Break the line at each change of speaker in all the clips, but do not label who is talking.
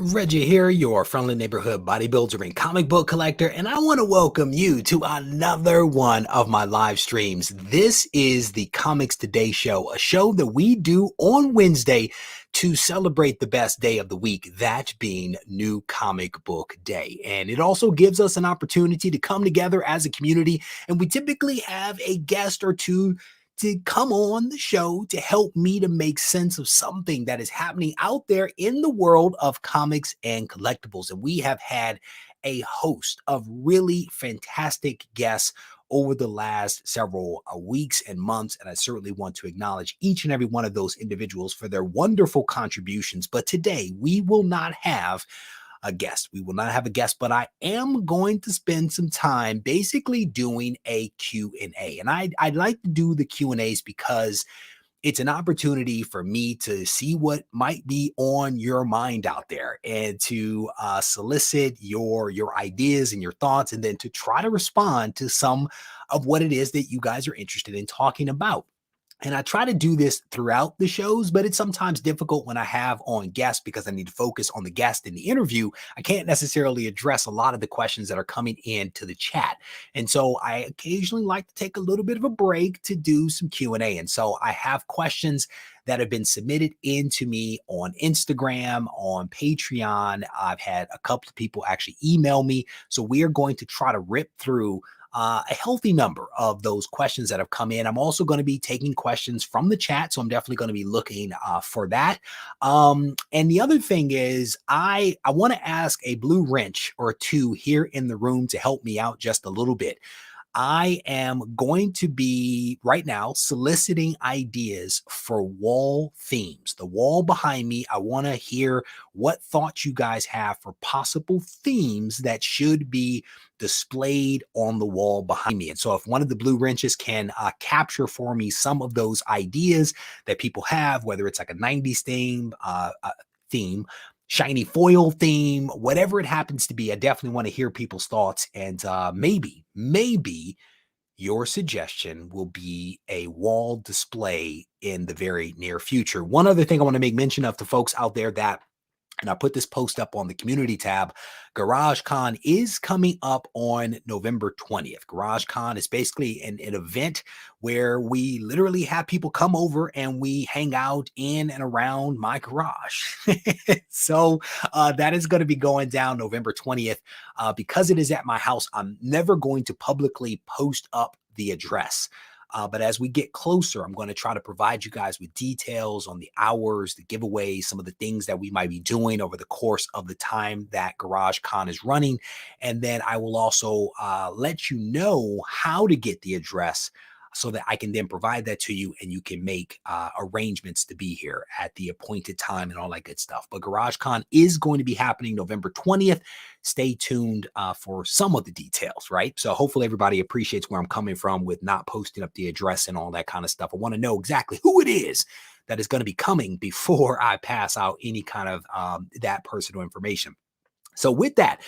Reggie here, your friendly neighborhood bodybuilder and comic book collector, and I want to welcome you to another one of my live streams. This is the Comics Today show, a show that we do on Wednesday to celebrate the best day of the week, that being New Comic Book Day. And it also gives us an opportunity to come together as a community, and we typically have a guest or two to come on the show to help me to make sense of something that is happening out there in the world of comics and collectibles. And we have had a host of really fantastic guests over the last several weeks and months. And I certainly want to acknowledge each and every one of those individuals for their wonderful contributions. But today we will not have a guest. We will not have a guest, but I am going to spend some time basically doing a Q&A. And I'd like to do the Q&As because it's an opportunity for me to see what might be on your mind out there and to solicit your ideas and your thoughts, and then to try to respond to some of what it is that you guys are interested in talking about. And I try to do this throughout the shows, but it's sometimes difficult when I have on guests because I need to focus on the guest in the interview. I can't necessarily address a lot of the questions that are coming into the chat. And so I occasionally like to take a little bit of a break to do some Q&A. And so I have questions that have been submitted into me on Instagram, on Patreon. I've had a couple of people actually email me. So we are going to try to rip through a healthy number of those questions that have come in. I'm also going to be taking questions from the chat, so I'm definitely going to be looking for that. And the other thing is, I want to ask a blue wrench or two here in the room to help me out just a little bit. I am going to be right now soliciting ideas for wall themes. The wall behind me, I want to hear what thoughts you guys have for possible themes that should be displayed on the wall behind me. And so if one of the blue wrenches can capture for me some of those ideas that people have, whether it's like a 90s theme, shiny foil theme, whatever it happens to be, I definitely want to hear people's thoughts. And maybe your suggestion will be a wall display in the very near future. One other thing I want to make mention of to folks out there that, and I put this post up on the community tab, GarageCon is coming up on November 20th. GarageCon is basically an event where we literally have people come over and we hang out in and around my garage. So that is going to be going down November 20th. Because it is at my house, I'm never going to publicly post up the address. But as we get closer, I'm going to try to provide you guys with details on the hours, the giveaways, some of the things that we might be doing over the course of the time that GarageCon is running. And then I will also let you know how to get the address so that I can then provide that to you and you can make arrangements to be here at the appointed time and all that good stuff. But GarageCon is going to be happening November 20th. Stay tuned for some of the details, right? So hopefully everybody appreciates where I'm coming from with not posting up the address and all that kind of stuff. I want to know exactly who it is that is going to be coming before I pass out any kind of that personal information. So with that,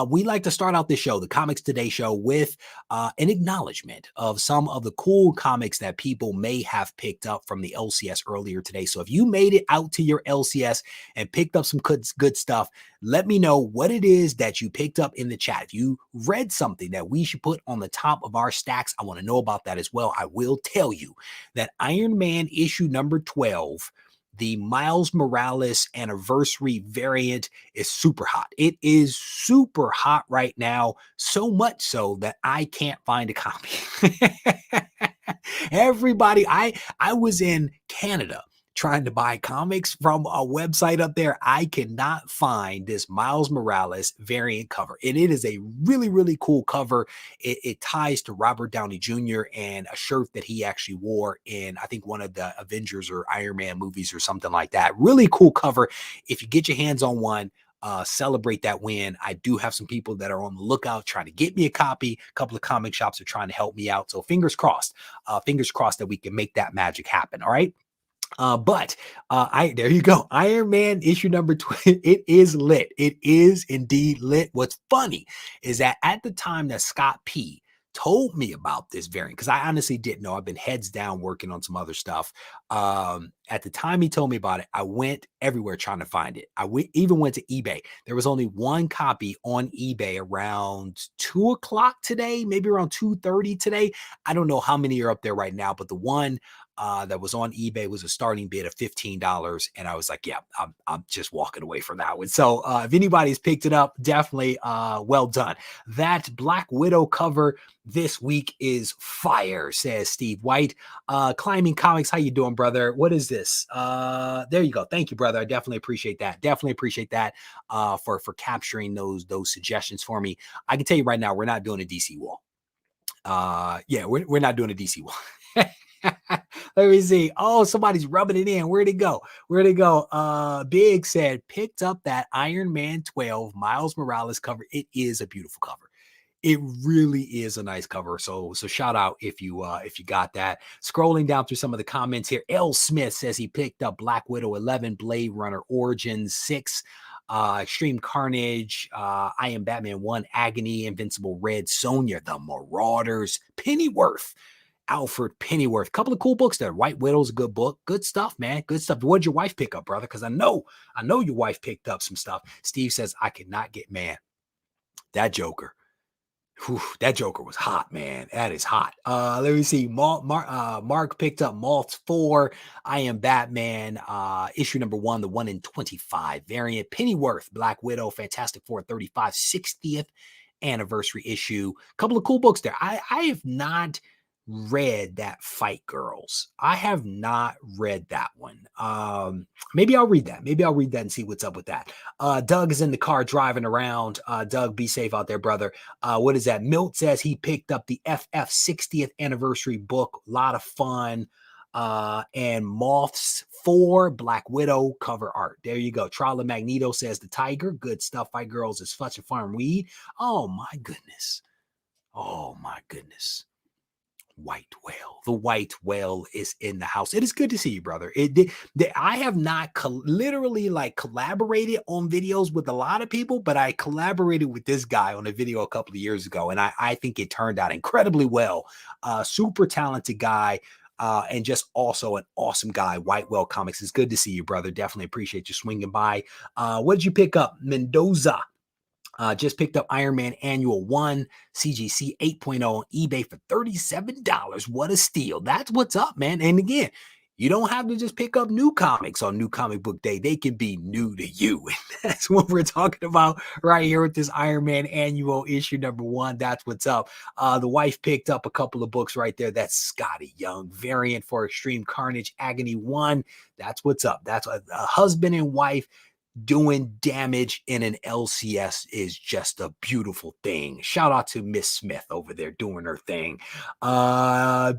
we like to start out this show, the Comics Today show, with an acknowledgement of some of the cool comics that people may have picked up from the LCS earlier today. So if you made it out to your LCS and picked up some good stuff, let me know what it is that you picked up in the chat. If you read something that we should put on the top of our stacks, I want to know about that as well. I will tell you that Iron Man issue number 12, the Miles Morales anniversary variant, is super hot. It is super hot right now, so much so that I can't find a copy. Everybody, I was in Canada trying to buy comics from a website up there. I cannot find this Miles Morales variant cover. And it is a really, really cool cover. It ties to Robert Downey Jr. and a shirt that he actually wore in, I think, one of the Avengers or Iron Man movies or something like that. Really cool cover. If you get your hands on one, celebrate that win. I do have some people that are on the lookout trying to get me a copy. A couple of comic shops are trying to help me out. So fingers crossed that we can make that magic happen. All right. There you go. Iron Man issue number 20. It is lit. It is indeed lit. What's funny is that at the time that Scott P told me about this variant, because I honestly didn't know. I've been heads down working on some other stuff. At the time he told me about it, I went everywhere trying to find it. Even went to eBay. There was only one copy on eBay around 2 o'clock today, maybe around 2:30 today. I don't know how many are up there right now, but the one that was on eBay was a starting bid of $15, and I was like, "Yeah, I'm just walking away from that one." So if anybody's picked it up, definitely well done. That Black Widow cover this week is fire, says Steve White. Climbing Comics, how you doing, brother? What is this? There you go. Thank you, brother. I definitely appreciate that. Definitely appreciate that for capturing those suggestions for me. I can tell you right now, we're not doing a DC wall. Yeah, we're not doing a DC wall. Let me see. Oh, somebody's rubbing it in. Where'd it go? Where'd it go? Big said picked up that Iron Man 12 Miles Morales cover. It is a beautiful cover. It really is a nice cover. So shout out if you got that. Scrolling down through some of the comments here. L. Smith says he picked up Black Widow 11, Blade Runner Origins 6, Extreme Carnage, I Am Batman 1, Agony, Invincible Red, Sonya, The Marauders, Pennyworth. Alfred Pennyworth. Couple of cool books there. White Widow's a good book. Good stuff, man. Good stuff. What did your wife pick up, brother? Because I know your wife picked up some stuff. Steve says, I cannot get mad. That Joker. Whew, that Joker was hot, man. That is hot. Let me see. Mark picked up Maltz 4. I Am Batman. Issue number 1, the 1 in 25 variant. Pennyworth, Black Widow, Fantastic Four 35, 60th anniversary issue. Couple of cool books there. I have not read that Fight Girls. I have not read that one. Maybe I'll read that. Maybe I'll read that and see what's up with that. Doug is in the car driving around. Doug, be safe out there, brother. What is that? Milt says he picked up the FF 60th anniversary book. A lot of fun. And Moths 4 Black Widow cover art. There you go. Trial of Magneto says the Tiger. Good stuff. Fight Girls is such a fun read. Oh my goodness. Oh my goodness. White Whale. The White Whale is in the house. It is good to see you, brother. I have not literally like collaborated on videos with a lot of people, but I collaborated with this guy on a video a couple of years ago, and I think it turned out incredibly well. Super talented guy. And just also an awesome guy. White Whale Comics. It's good to see you, brother. Definitely appreciate you swinging by. What did you pick up? Mendoza. Just picked up Iron Man Annual 1 CGC 8.0 on eBay for $37. What a steal. That's what's up, man. And again, you don't have to just pick up new comics on New Comic Book Day. They can be new to you. And that's what we're talking about right here with this Iron Man Annual issue number 1. That's what's up. The wife picked up a couple of books right there. That's Scotty Young variant for Extreme Carnage Agony 1. That's what's up. That's a husband and wife doing damage in an LCS is just a beautiful thing. Shout out to Miss Smith over there doing her thing.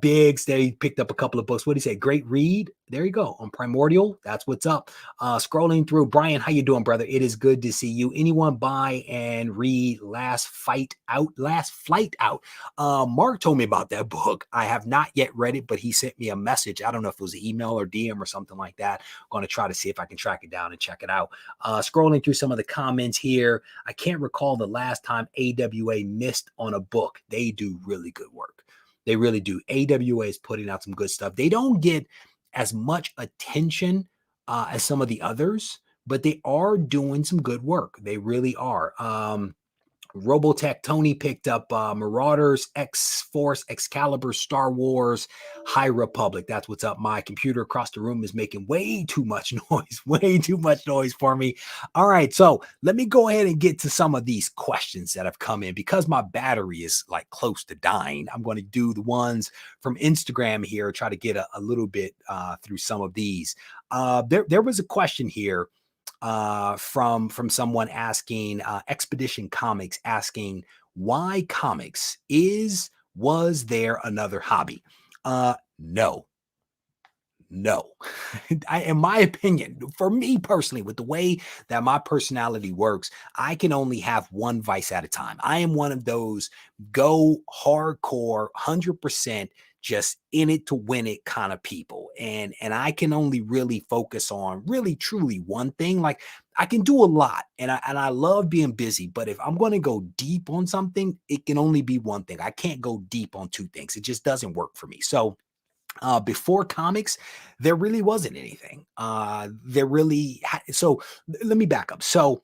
Biggs, they picked up a couple of books. What did he say? Great read. There you go. On Primordial. That's what's up. Scrolling through. Brian, how you doing, brother? It is good to see you. Anyone buy and read Last Flight Out? Mark told me about that book. I have not yet read it, but he sent me a message. I don't know if it was an email or DM or something like that. I'm going to try to see if I can track it down and check it out. Scrolling through some of the comments here, I can't recall the last time AWA missed on a book. They do really good work. They really do. AWA is putting out some good stuff. They don't get as much attention as some of the others, but they are doing some good work. They really are. Robotech Tony picked up Marauders, X-Force, Excalibur, Star Wars, High Republic. That's what's up. My computer across the room is making way too much noise for me. All right, so let me go ahead and get to some of these questions that have come in. Because my battery is like close to dying, I'm going to do the ones from Instagram here, try to get a little bit through some of these. There was a question here from someone asking, Expedition Comics asking, why comics? Was there another hobby? No. In my opinion, for me personally, with the way that my personality works, I can only have one vice at a time. I am one of those go hardcore 100% just in it to win it kind of people. And I can only really focus on really truly one thing. Like I can do a lot and I love being busy, but if I'm going to go deep on something, it can only be one thing. I can't go deep on two things. It just doesn't work for me. So Before comics, there really wasn't anything. So let me back up. So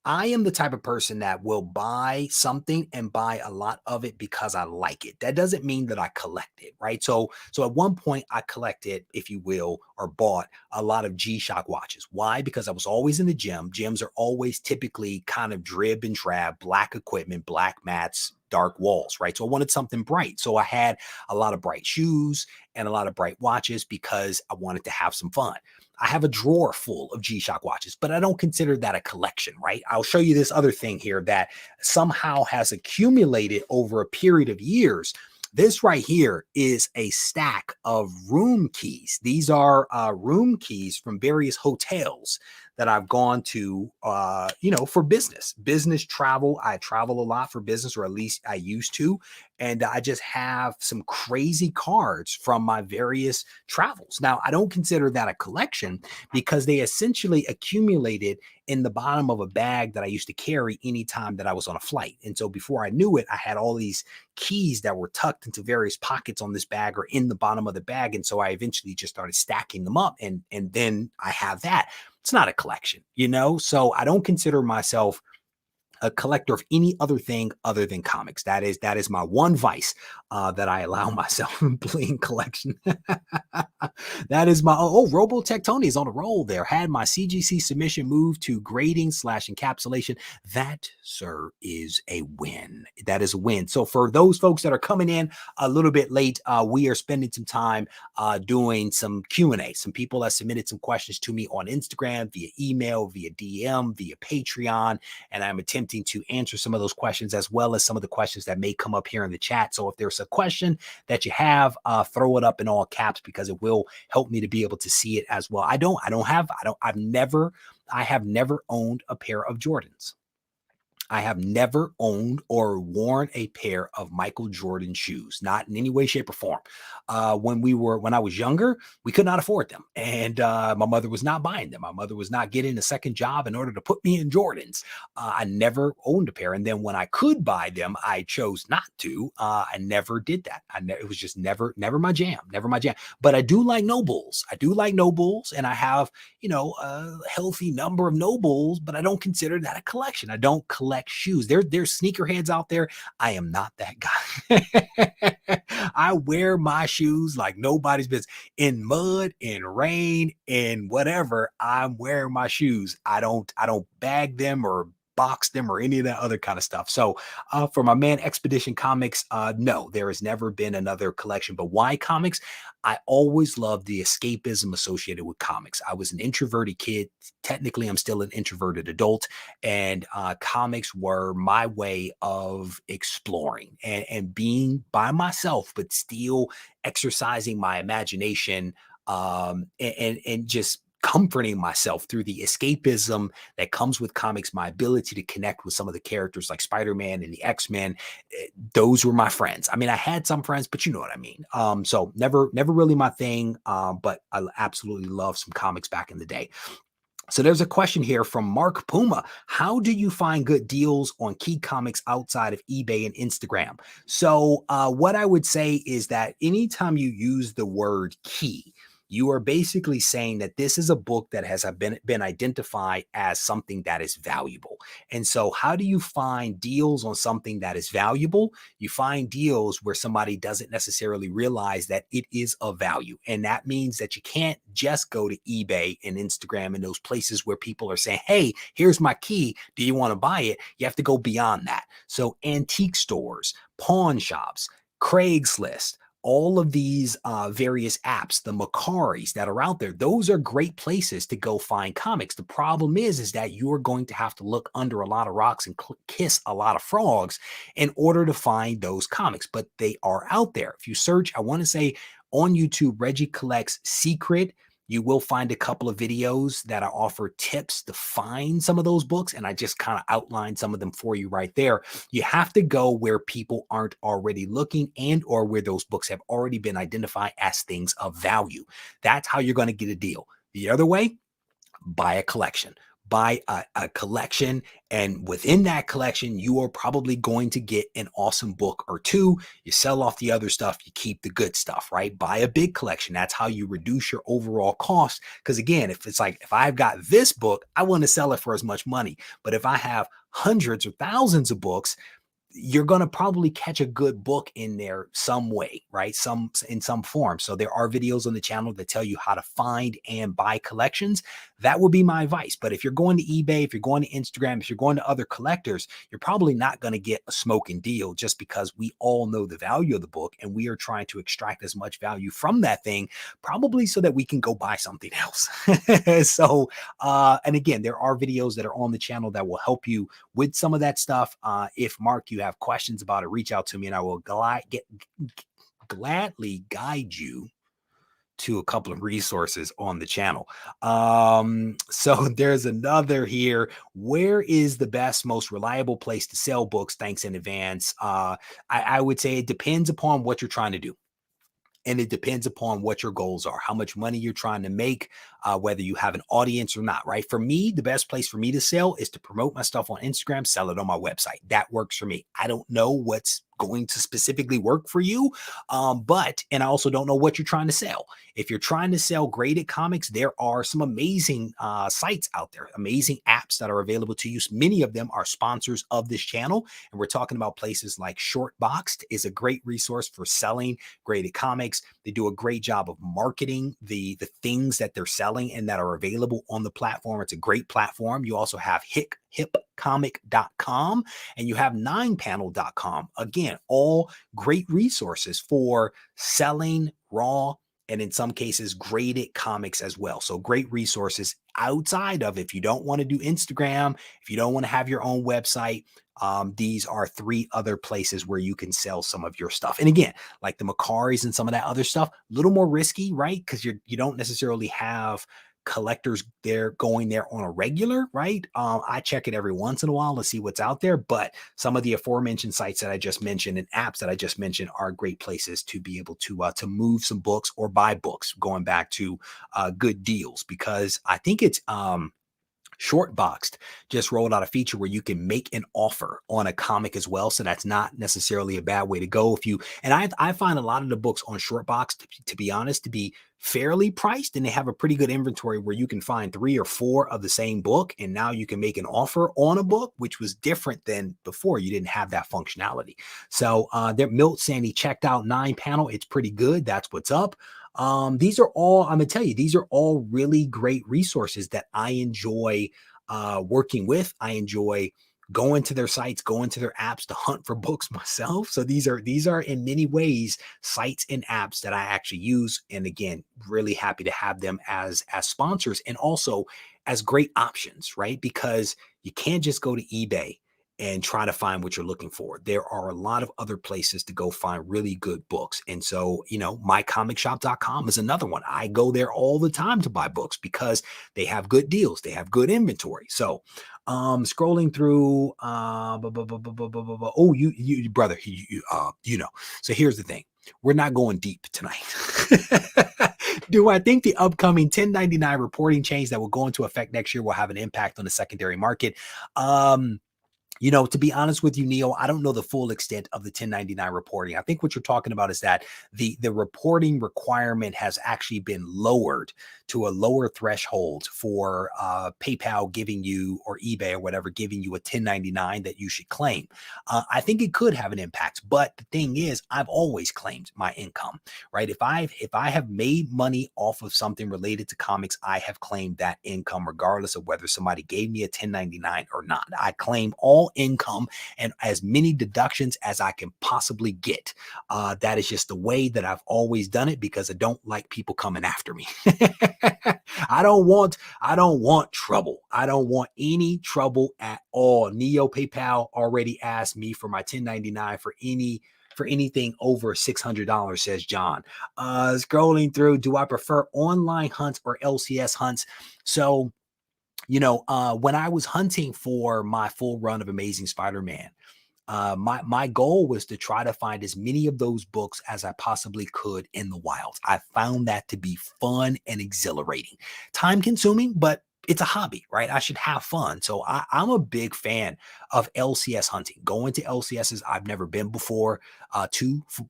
I am the type of person that will buy something and buy a lot of it because I like it. That doesn't mean that I collect it, right? So at one point I collected, if you will, or bought a lot of G-Shock watches. Why? Because I was always in the gym. Gyms are always typically kind of drib and drab, black equipment, black mats, dark walls, right? So I wanted something bright. So I had a lot of bright shoes and a lot of bright watches because I wanted to have some fun. I have a drawer full of G-Shock watches, but I don't consider that a collection, right? I'll show you this other thing here that somehow has accumulated over a period of years. This right here is a stack of room keys. These are room keys from various hotels that I've gone to, for business travel. I travel a lot for business, or at least I used to. And I just have some crazy cards from my various travels. Now, I don't consider that a collection because they essentially accumulated in the bottom of a bag that I used to carry anytime that I was on a flight. And so before I knew it, I had all these keys that were tucked into various pockets on this bag or in the bottom of the bag. And so I eventually just started stacking them up, and then I have that. It's not a collection, so I don't consider myself a collector of any other thing other than comics. That is my one vice that I allow myself in bling collection. That is my Robotech Tony is on a roll there. Had my CGC submission moved to grading / encapsulation. That, sir, is a win. That is a win. So for those folks that are coming in a little bit late, we are spending some time doing some Q&A. Some people have submitted some questions to me on Instagram, via email, via DM, via Patreon, and I'm attempting to answer some of those questions as well as some of the questions that may come up here in the chat. So if there's a question that you have, throw it up in all caps because it will help me to be able to see it as well. I have never owned a pair of Jordans. I have never owned or worn a pair of Michael Jordan shoes, not in any way, shape, or form. When I was younger, we could not afford them. And my mother was not buying them. My mother was not getting a second job in order to put me in Jordans. I never owned a pair. And then when I could buy them, I chose not to. I never did that. It was just never my jam, never my jam. But I do like No Bulls. And I have, a healthy number of No Bulls, but I don't consider that a collection. I don't collect shoes. There's sneakerheads out there. I am not that guy. I wear my shoes like nobody's business. In mud, in rain, in whatever, I'm wearing my shoes. I don't bag them or box them or any of that other kind of stuff. So for my man Expedition Comics, no, there has never been another collection. But why comics? I always loved the escapism associated with comics. I was an introverted kid. Technically, I'm still an introverted adult, and comics were my way of exploring and being by myself, but still exercising my imagination, and just comforting myself through the escapism that comes with comics, my ability to connect with some of the characters like Spider-Man and the X-Men. Those were my friends. I mean, I had some friends, but you know what I mean. So never really my thing. But I absolutely love some comics back in the day. So there's a question here from Mark Puma. How do you find good deals on key comics outside of eBay and Instagram? So what I would say is that anytime you use the word key, you are basically saying that this is a book that has been identified as something that is valuable. And so how do you find deals on something that is valuable? You find deals where somebody doesn't necessarily realize that it is of value. And that means that you can't just go to eBay and Instagram and those places where people are saying, hey, here's my key. Do you want to buy it? You have to go beyond that. So antique stores, pawn shops, Craigslist, all of these various apps, the Macaris that are out there, those are great places to go find comics. The problem is that you're going to have to look under a lot of rocks and kiss a lot of frogs in order to find those comics, but they are out there. If you search, I want to say on YouTube, Regie Collects Secret, you will find a couple of videos that I offer tips to find some of those books, and I just kind of outlined some of them for you right there. You have to go where people aren't already looking and or where those books have already been identified as things of value. That's how you're going to get a deal. The other way, buy a collection. buy a collection, and within that collection, you are probably going to get an awesome book or two. You sell off the other stuff, you keep the good stuff, right? Buy a big collection. That's how you reduce your overall cost. Because again, if it's like, if I've got this book, I want to sell it for as much money. But if I have hundreds or thousands of books, you're going to probably catch a good book in there some way, right? Some in some form. So there are videos on the channel that tell you how to find and buy collections. That would be my advice. But if you're going to eBay, if you're going to Instagram, if you're going to other collectors, you're probably not going to get a smoking deal, just because we all know the value of the book and we are trying to extract as much value from that thing, probably so that we can go buy something else. So, and again, there are videos that are on the channel that will help you with some of that stuff. If Mark, you have questions about it, reach out to me and I will gladly guide you to a couple of resources on the channel. So there's another here. Where is the best, most reliable place to sell books? Thanks in advance. I would say it depends upon what you're trying to do. And it depends upon what your goals are, how much money you're trying to make, whether you have an audience or not, right? For me, the best place for me to sell is to promote my stuff on Instagram, sell it on my website. That works for me. I don't know what's going to specifically work for you, and I also don't know what you're trying to sell. If you're trying to sell graded comics, there are some amazing sites out there, amazing apps that are available to you. Many of them are sponsors of this channel, and we're talking about places like Shortboxed is a great resource for selling graded comics. They do a great job of marketing the things that they're selling and that are available on the platform. It's a great platform. You also have hipcomic.com and you have ninepanel.com. Again, all great resources for selling raw and in some cases graded comics as well. So great resources outside of, if you don't want to do Instagram, if you don't want to have your own website, these are three other places where you can sell some of your stuff. And again, like the Makaris and some of that other stuff, a little more risky, right? Because you don't necessarily have collectors there going there on a regular, right? I check it every once in a while to see what's out there, but some of the aforementioned sites that I just mentioned and apps that I just mentioned are great places to be able to move some books or buy books, going back to good deals, because I think it's Shortboxed just rolled out a feature where you can make an offer on a comic as well. So that's not necessarily a bad way to go. I find a lot of the books on Shortboxed, to be honest, to be fairly priced, and they have a pretty good inventory where you can find 3 or 4 of the same book. And now you can make an offer on a book, which was different than before. You didn't have that functionality. So Milt saying he checked out 9panel. It's pretty good. That's what's up. These are all, I'm gonna tell you, these are all really great resources that I enjoy working with. I enjoy going to their sites, going to their apps to hunt for books myself. So these are in many ways sites and apps that I actually use. And again, really happy to have them as sponsors and also as great options, right? Because you can't just go to eBay and try to find what you're looking for. There are a lot of other places to go find really good books. And so, mycomicshop.com is another one. I go there all the time to buy books because they have good deals. They have good inventory. So, scrolling through, oh, you brother, So here's the thing. We're not going deep tonight. Do I think the upcoming 1099 reporting change that will go into effect next year will have an impact on the secondary market? To be honest with you, Neil, I don't know the full extent of the 1099 reporting. I think what you're talking about is that the reporting requirement has actually been lowered to a lower threshold for PayPal giving you, or eBay or whatever, giving you a 1099 that you should claim. I think it could have an impact, but the thing is, I've always claimed my income, right? If I have made money off of something related to comics, I have claimed that income regardless of whether somebody gave me a 1099 or not. I claim all income and as many deductions as I can possibly get. That is just the way that I've always done it, because I don't like people coming after me. I don't want trouble. I don't want any trouble at all. Neo PayPal already asked me for my 1099 for anything over $600, says John. Scrolling through, do I prefer online hunts or LCS hunts? So, when I was hunting for my full run of Amazing Spider-Man, my goal was to try to find as many of those books as I possibly could in the wilds. I found that to be fun and exhilarating, time consuming, but it's a hobby, right? I should have fun. So I'm a big fan of LCS hunting. Going to LCSs I've never been before,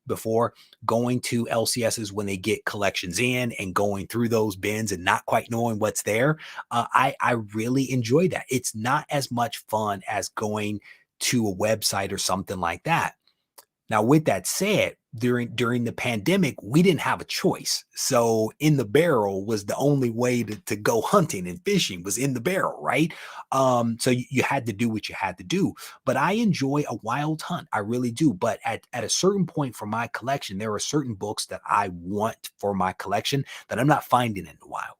before going to LCSs when they get collections in and going through those bins and not quite knowing what's there. I really enjoy that. It's not as much fun as going to a website or something like that. Now, with that said, during the pandemic, we didn't have a choice. So in the barrel was the only way to go hunting and fishing was in the barrel, right? So you had to do what you had to do. But I enjoy a wild hunt. I really do. But at a certain point for my collection, there are certain books that I want for my collection that I'm not finding in the wild.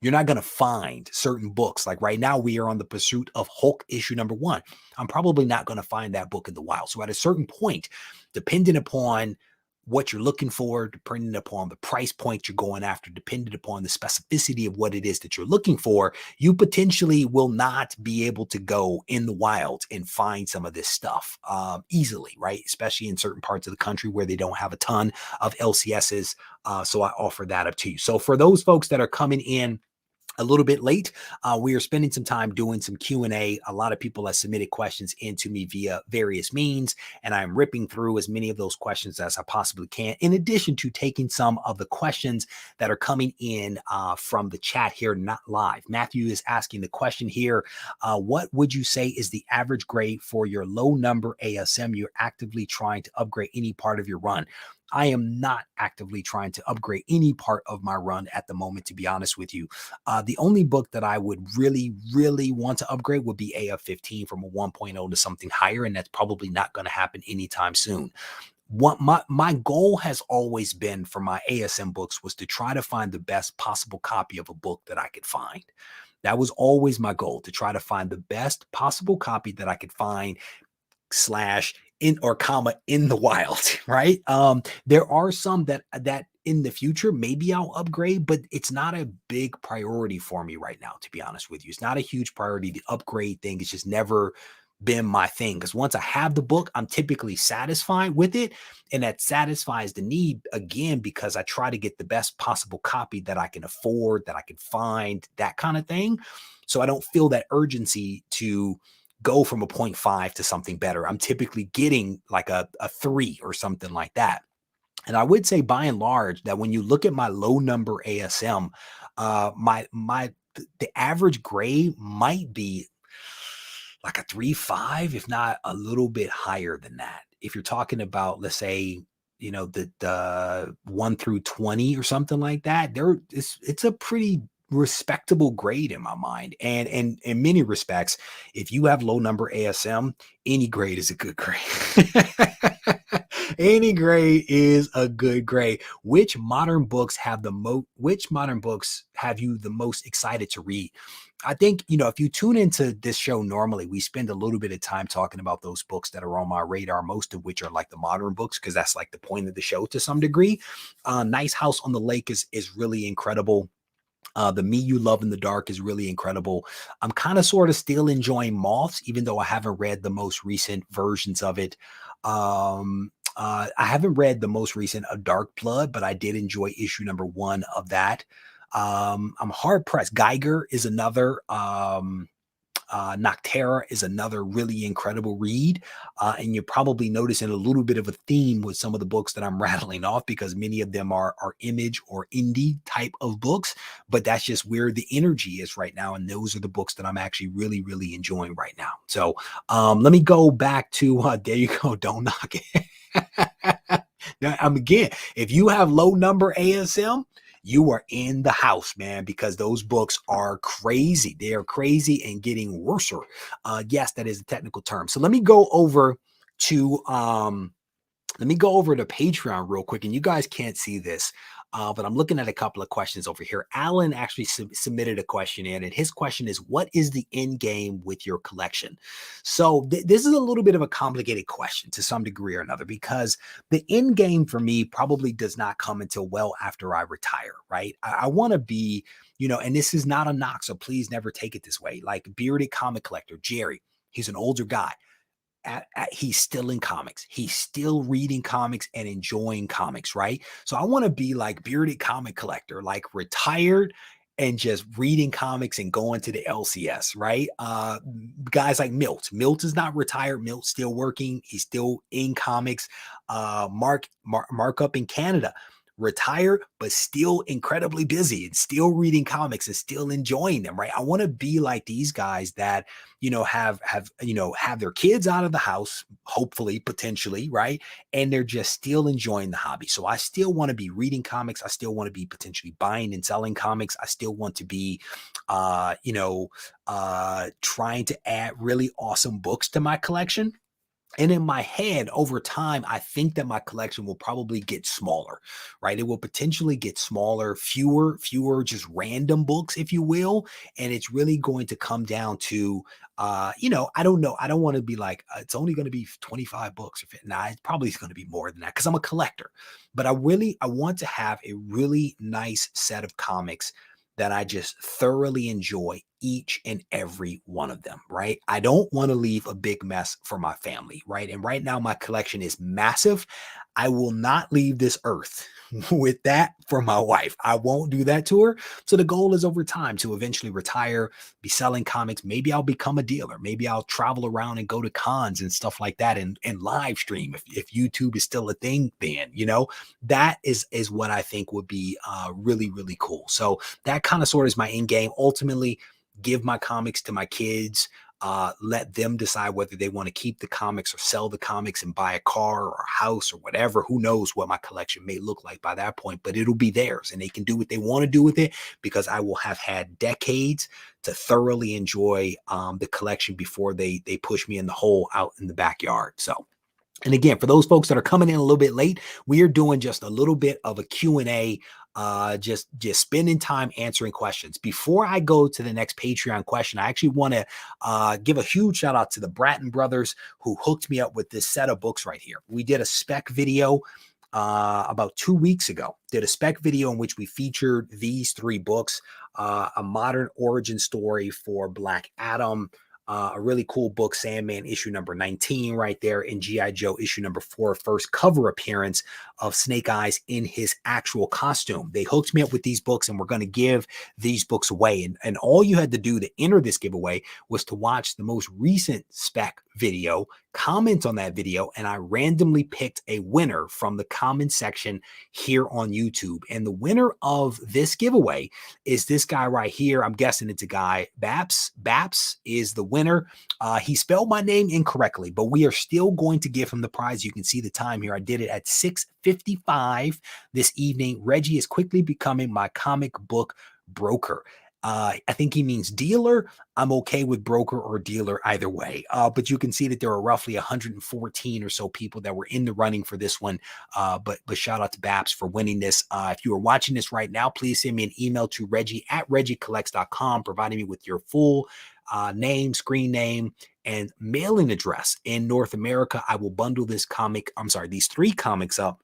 You're not going to find certain books. Like right now, we are on the pursuit of Hulk issue #1. I'm probably not going to find that book in the wild. So at a certain point, depending upon what you're looking for, depending upon the price point you're going after, depending upon the specificity of what it is that you're looking for, you potentially will not be able to go in the wild and find some of this stuff easily, right? Especially in certain parts of the country where they don't have a ton of LCSs. So I offer that up to you. So for those folks that are coming in a little bit late, we are spending some time doing some Q&A. A lot of people have submitted questions into me via various means, and I'm ripping through as many of those questions as I possibly can, in addition to taking some of the questions that are coming in from the chat here, not live. Matthew is asking the question here, what would you say is the average grade for your low number ASM you're actively trying to upgrade any part of your run? I am not actively trying to upgrade any part of my run at the moment, to be honest with you. The only book that I would really, really want to upgrade would be AF15 from a 1.0 to something higher, and that's probably not going to happen anytime soon. What my goal has always been for my ASM books was to try to find the best possible copy of a book that I could find. That was always my goal, to try to find the best possible copy that I could find slash in or comma in the wild, right? There are some that in the future maybe I'll upgrade, but it's not a big priority for me right now, to be honest with you. It's not a huge priority. The upgrade thing has just never been my thing, because once I have the book, I'm typically satisfied with it, and that satisfies the need, again, because I try to get the best possible copy that I can afford, that I can find, that kind of thing. So I don't feel that urgency to go from a 0.5 to something better. I'm typically getting like a 3 or something like that. And I would say by and large that when you look at my low number ASM, the average grade might be like a 3.5, if not a little bit higher than that. If you're talking about, let's say, the 1 through 20 or something like that, it's a pretty respectable grade in my mind. And in many respects, if you have low number ASM, any grade is a good grade. Any grade is a good grade. Which modern books have you the most excited to read? I think, if you tune into this show normally, we spend a little bit of time talking about those books that are on my radar, most of which are like the modern books, because that's like the point of the show to some degree. Nice House on the Lake is really incredible. The Me You Love in the Dark is really incredible. I'm kind of sort of still enjoying Moths, even though I haven't read the most recent versions of it. I haven't read the most recent of Dark Blood, but I did enjoy issue #1 of that. I'm hard pressed. Geiger is another. Noctera is another really incredible read. And you're probably noticing a little bit of a theme with some of the books that I'm rattling off, because many of them are image or indie type of books, but that's just where the energy is right now. And those are the books that I'm actually really, really enjoying right now. So let me go back to, there you go. Don't knock it. Now, again, if you have low number ASM, you are in the house, man, because those books are crazy. They are crazy and getting worse. Yes, that is a technical term. So let me go over to Patreon real quick, and you guys can't see this, but I'm looking at a couple of questions over here. Alan actually submitted a question in, and his question is, what is the end game with your collection? So this is a little bit of a complicated question to some degree or another, because the end game for me probably does not come until well after I retire, right? I want to be, and this is not a knock, so please never take it this way. Like Bearded Comic Collector, Jerry, he's an older guy. He's still in comics. He's still reading comics and enjoying comics, right? So I want to be like Bearded Comic Collector, like retired and just reading comics and going to the LCS, right? Guys like Milt is not retired. Milt's still working. He's still in comics. Mark up in Canada, retired, but still incredibly busy and still reading comics and still enjoying them, right? I want to be like these guys that, have their kids out of the house, hopefully, potentially, right? And they're just still enjoying the hobby. So I still want to be reading comics. I still want to be potentially buying and selling comics. I still want to be, trying to add really awesome books to my collection. And in my head, over time, I think that my collection will probably get smaller, right? It will potentially get smaller, fewer just random books, if you will. And it's really going to come down to, I don't know. I don't want to be like, it's only going to be 25 books. Nah, it's probably going to be more than that because I'm a collector. But I want to have a really nice set of comics that I just thoroughly enjoy each and every one of them, right? I don't want to leave a big mess for my family, right? And right now my collection is massive. I will not leave this earth with that for my wife. I won't do that to her. So the goal is over time to eventually retire, be selling comics. Maybe I'll become a dealer. Maybe I'll travel around and go to cons and stuff like that and live stream if YouTube is still a thing then, that is what I think would be really, really cool. So that kind of sort of is my end game. Ultimately, give my comics to my kids, let them decide whether they want to keep the comics or sell the comics and buy a car or a house or whatever. Who knows what my collection may look like by that point, but it'll be theirs and they can do what they want to do with it because I will have had decades to thoroughly enjoy the collection before they push me in the hole out in the backyard. So, and again, for those folks that are coming in a little bit late, we are doing just a little bit of a Q&A, just spending time answering questions. Before I go to the next Patreon question, I actually want to give a huge shout out to the Bratton brothers who hooked me up with this set of books right here. We did a spec video about 2 weeks ago, did a spec video in which we featured these 3 books, a modern origin story for Black Adam, a really cool book, Sandman issue number 19 right there, and G.I. Joe issue number 4, first cover appearance of Snake Eyes in his actual costume. They hooked me up with these books and we're going to give these books away. And all you had to do to enter this giveaway was to watch the most recent spec video, comment on that video, and I randomly picked a winner from the comment section here on YouTube. And the winner of this giveaway is this guy right here. I'm guessing it's a guy. Baps is the winner. He spelled my name incorrectly, but we are still going to give him the prize. You can see the time here. I did it at 6:55 this evening. Reggie is quickly becoming my comic book broker. I think he means dealer. I'm okay with broker or dealer either way. But you can see that there are roughly 114 or so people that were in the running for this one. But shout out to Baps for winning this. If you are watching this right now, please send me an email to Reggie@RegieCollects.com, providing me with your full name, screen name, and mailing address in North America. I will bundle these 3 comics up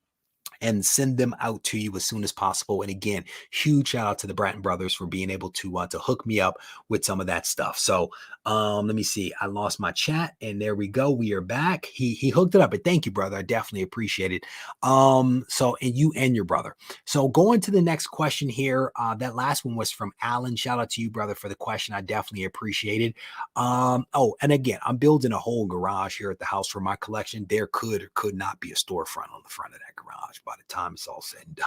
and send them out to you as soon as possible. And again, huge shout out to the Bratton brothers for being able to hook me up with some of that stuff. So let me see. I lost my chat and there we go. We are back. He hooked it up, but thank you, brother. I definitely appreciate it. So, and you and your brother. So going to the next question here. That last one was from Alan. Shout out to you, brother, for the question. I definitely appreciate it. And again, I'm building a whole garage here at the house for my collection. There could or could not be a storefront on the front of that garage by the time it's all said and done.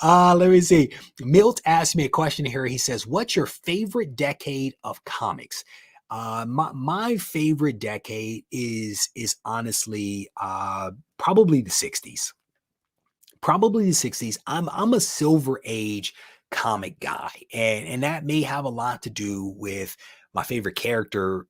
Let me see. Milt asked me a question here. He says, what's your favorite decade of comics? My favorite decade is honestly probably the 60s. Probably the 60s. I'm a Silver Age comic guy, and that may have a lot to do with my favorite character,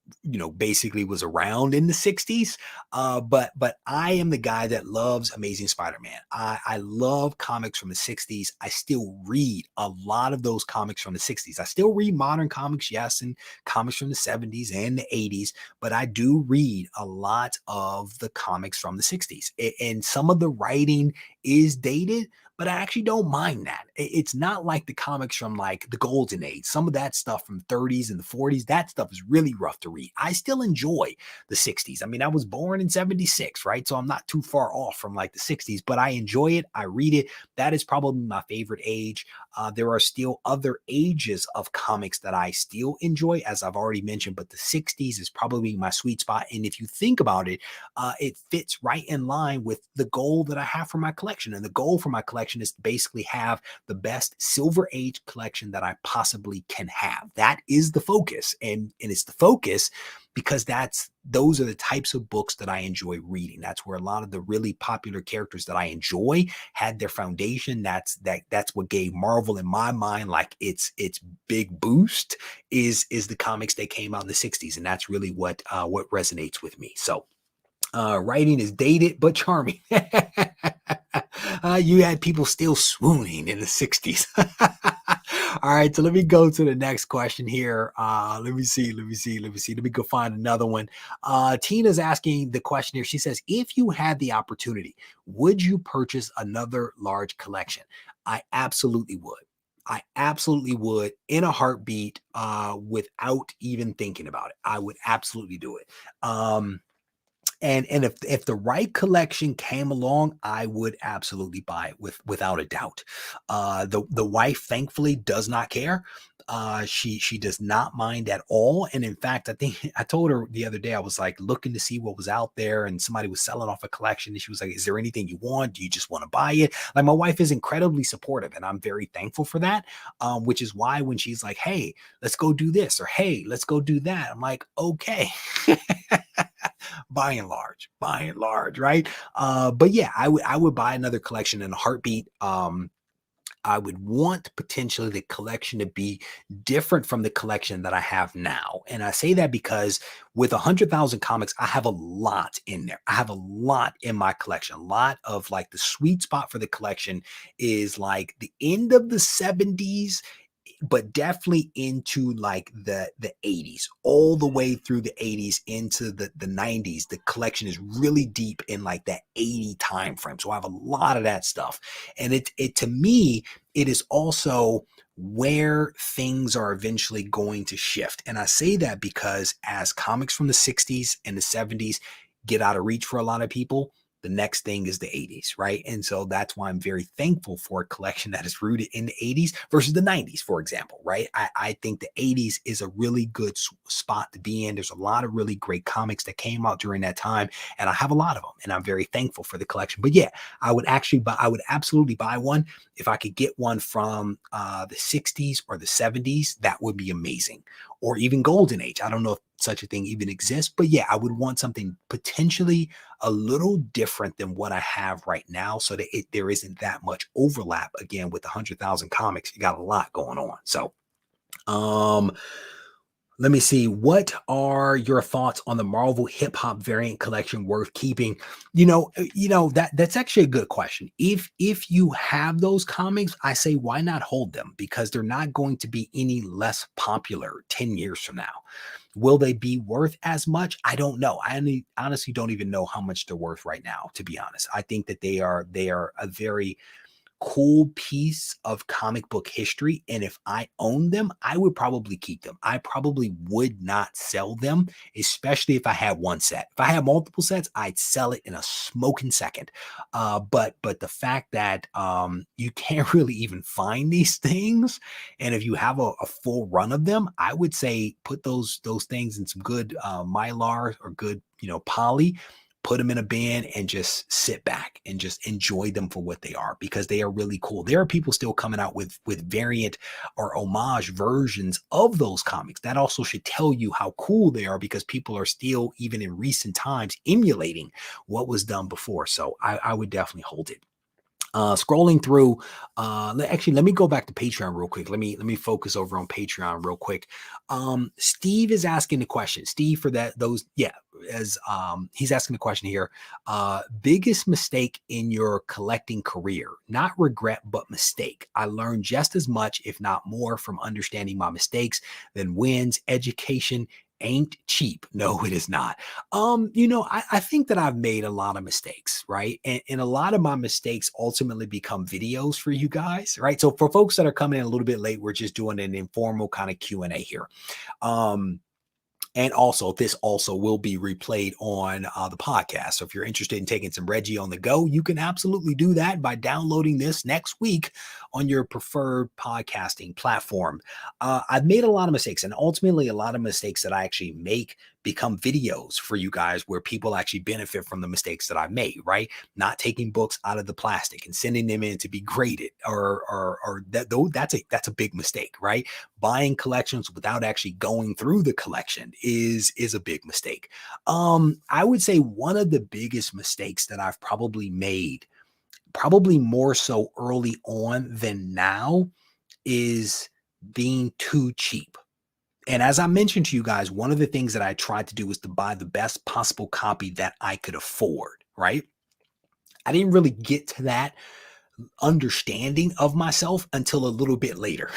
basically was around in the 60s. But I am the guy that loves Amazing Spider-Man. I love comics from the 60s. I still read a lot of those comics from the 60s. I still read modern comics, yes, and comics from the 70s and the 80s, but I do read a lot of the comics from the 60s. And some of the writing is dated, but I actually don't mind that. It's not like the comics from like the golden age. Some of that stuff from 30s and the 40s, that stuff is really rough to read. I still enjoy the 60s. I mean, I was born in 76, right? So I'm not too far off from like the 60s, but I enjoy it. I read it. That is probably my favorite age. There are still other ages of comics that I still enjoy, as I've already mentioned, but the 60s is probably my sweet spot. And if you think about it, it fits right in line with the goal that I have for my collection. And the goal for my collection is to basically have the best Silver Age collection that I possibly can have. That is the focus. And it's the focus because those are the types of books that I enjoy reading. That's where a lot of the really popular characters that I enjoy had their foundation. That's what gave Marvel in my mind like its big boost is the comics that came out in the 60s. And that's really what resonates with me. So writing is dated but charming. You had people still swooning in the 60s. All right, so let me go to the next question here. Let me see. Let me go find another one. Tina's asking the question here. She says, if you had the opportunity, would you purchase another large collection? I absolutely would. I absolutely would in a heartbeat, without even thinking about it. I would absolutely do it. And if the right collection came along, I would absolutely buy it without a doubt. The wife thankfully does not care. She does not mind at all. And in fact, I think I told her the other day, I was like looking to see what was out there, and somebody was selling off a collection, and she was like, "Is there anything you want? Do you just want to buy it?" Like, my wife is incredibly supportive, and I'm very thankful for that. Which is why when she's like, "Hey, let's go do this," or "Hey, let's go do that," I'm like, "Okay." By and large, right? But yeah, I would buy another collection in a heartbeat. I would want potentially the collection to be different from the collection that I have now. And I say that because with 100,000 comics, I have a lot in there. I have a lot in my collection. A lot of like the sweet spot for the collection is like the end of the 70s, but definitely into like the 80s, all the way through the 80s into the 90s. The collection is really deep in like that 80 time frame. So I have a lot of that stuff. And it to me, it is also where things are eventually going to shift. And I say that because as comics from the 60s and the 70s get out of reach for a lot of people, the next thing is the 80s, right? And so that's why I'm very thankful for a collection that is rooted in the 80s versus the 90s, for example, right? I think the 80s is a really good spot to be in. There's a lot of really great comics that came out during that time, and I have a lot of them, and I'm very thankful for the collection. But yeah, I would absolutely buy one. If I could get one from the 60s or the 70s, that would be amazing. Or even Golden Age. I don't know if such a thing even exists, but yeah, I would want something potentially a little different than what I have right now, so that there isn't that much overlap. Again, with 100,000 comics, you got a lot going on. So, let me see. What are your thoughts on the Marvel Hip Hop variant collection worth keeping? That's actually a good question. If you have those comics, I say why not hold them, because they're not going to be any less popular 10 years from now. Will they be worth as much? I don't know. Honestly don't even know how much they're worth right now, to be honest. I think that they are a very cool piece of comic book history. And if I owned them, I would probably keep them. I probably would not sell them, especially if I had one set. If I had multiple sets, I'd sell it in a smoking second. But the fact that you can't really even find these things, and if you have a full run of them, I would say put those things in some good mylar or good poly, put them in a bin, and just sit back and just enjoy them for what they are, because they are really cool. There are people still coming out with variant or homage versions of those comics. That also should tell you how cool they are, because people are still, even in recent times, emulating what was done before. So I would definitely hold it. Scrolling through, actually, let me go back to Patreon real quick. Let me focus over on Patreon real quick. Steve is asking the question. Steve, for he's asking the question here. Biggest mistake in your collecting career? Not regret, but mistake. I learned just as much, if not more, from understanding my mistakes than wins. Education ain't cheap. No, it is not. I think that I've made a lot of mistakes, right? And a lot of my mistakes ultimately become videos for you guys, right? So for folks that are coming in a little bit late, we're just doing an informal kind of Q&A here. Um, and also, this also will be replayed on the podcast. So if you're interested in taking some Regie on the go, you can absolutely do that by downloading this next week on your preferred podcasting platform. I've made a lot of mistakes, and ultimately, a lot of mistakes that I actually make become videos for you guys where people actually benefit from the mistakes that I've made, right? Not taking books out of the plastic and sending them in to be graded or that though that's a big mistake, right? Buying collections without actually going through the collection is a big mistake. I would say one of the biggest mistakes that I've probably made, probably more so early on than now, is being too cheap. And as I mentioned to you guys, one of the things that I tried to do was to buy the best possible copy that I could afford, right? I didn't really get to that understanding of myself until a little bit later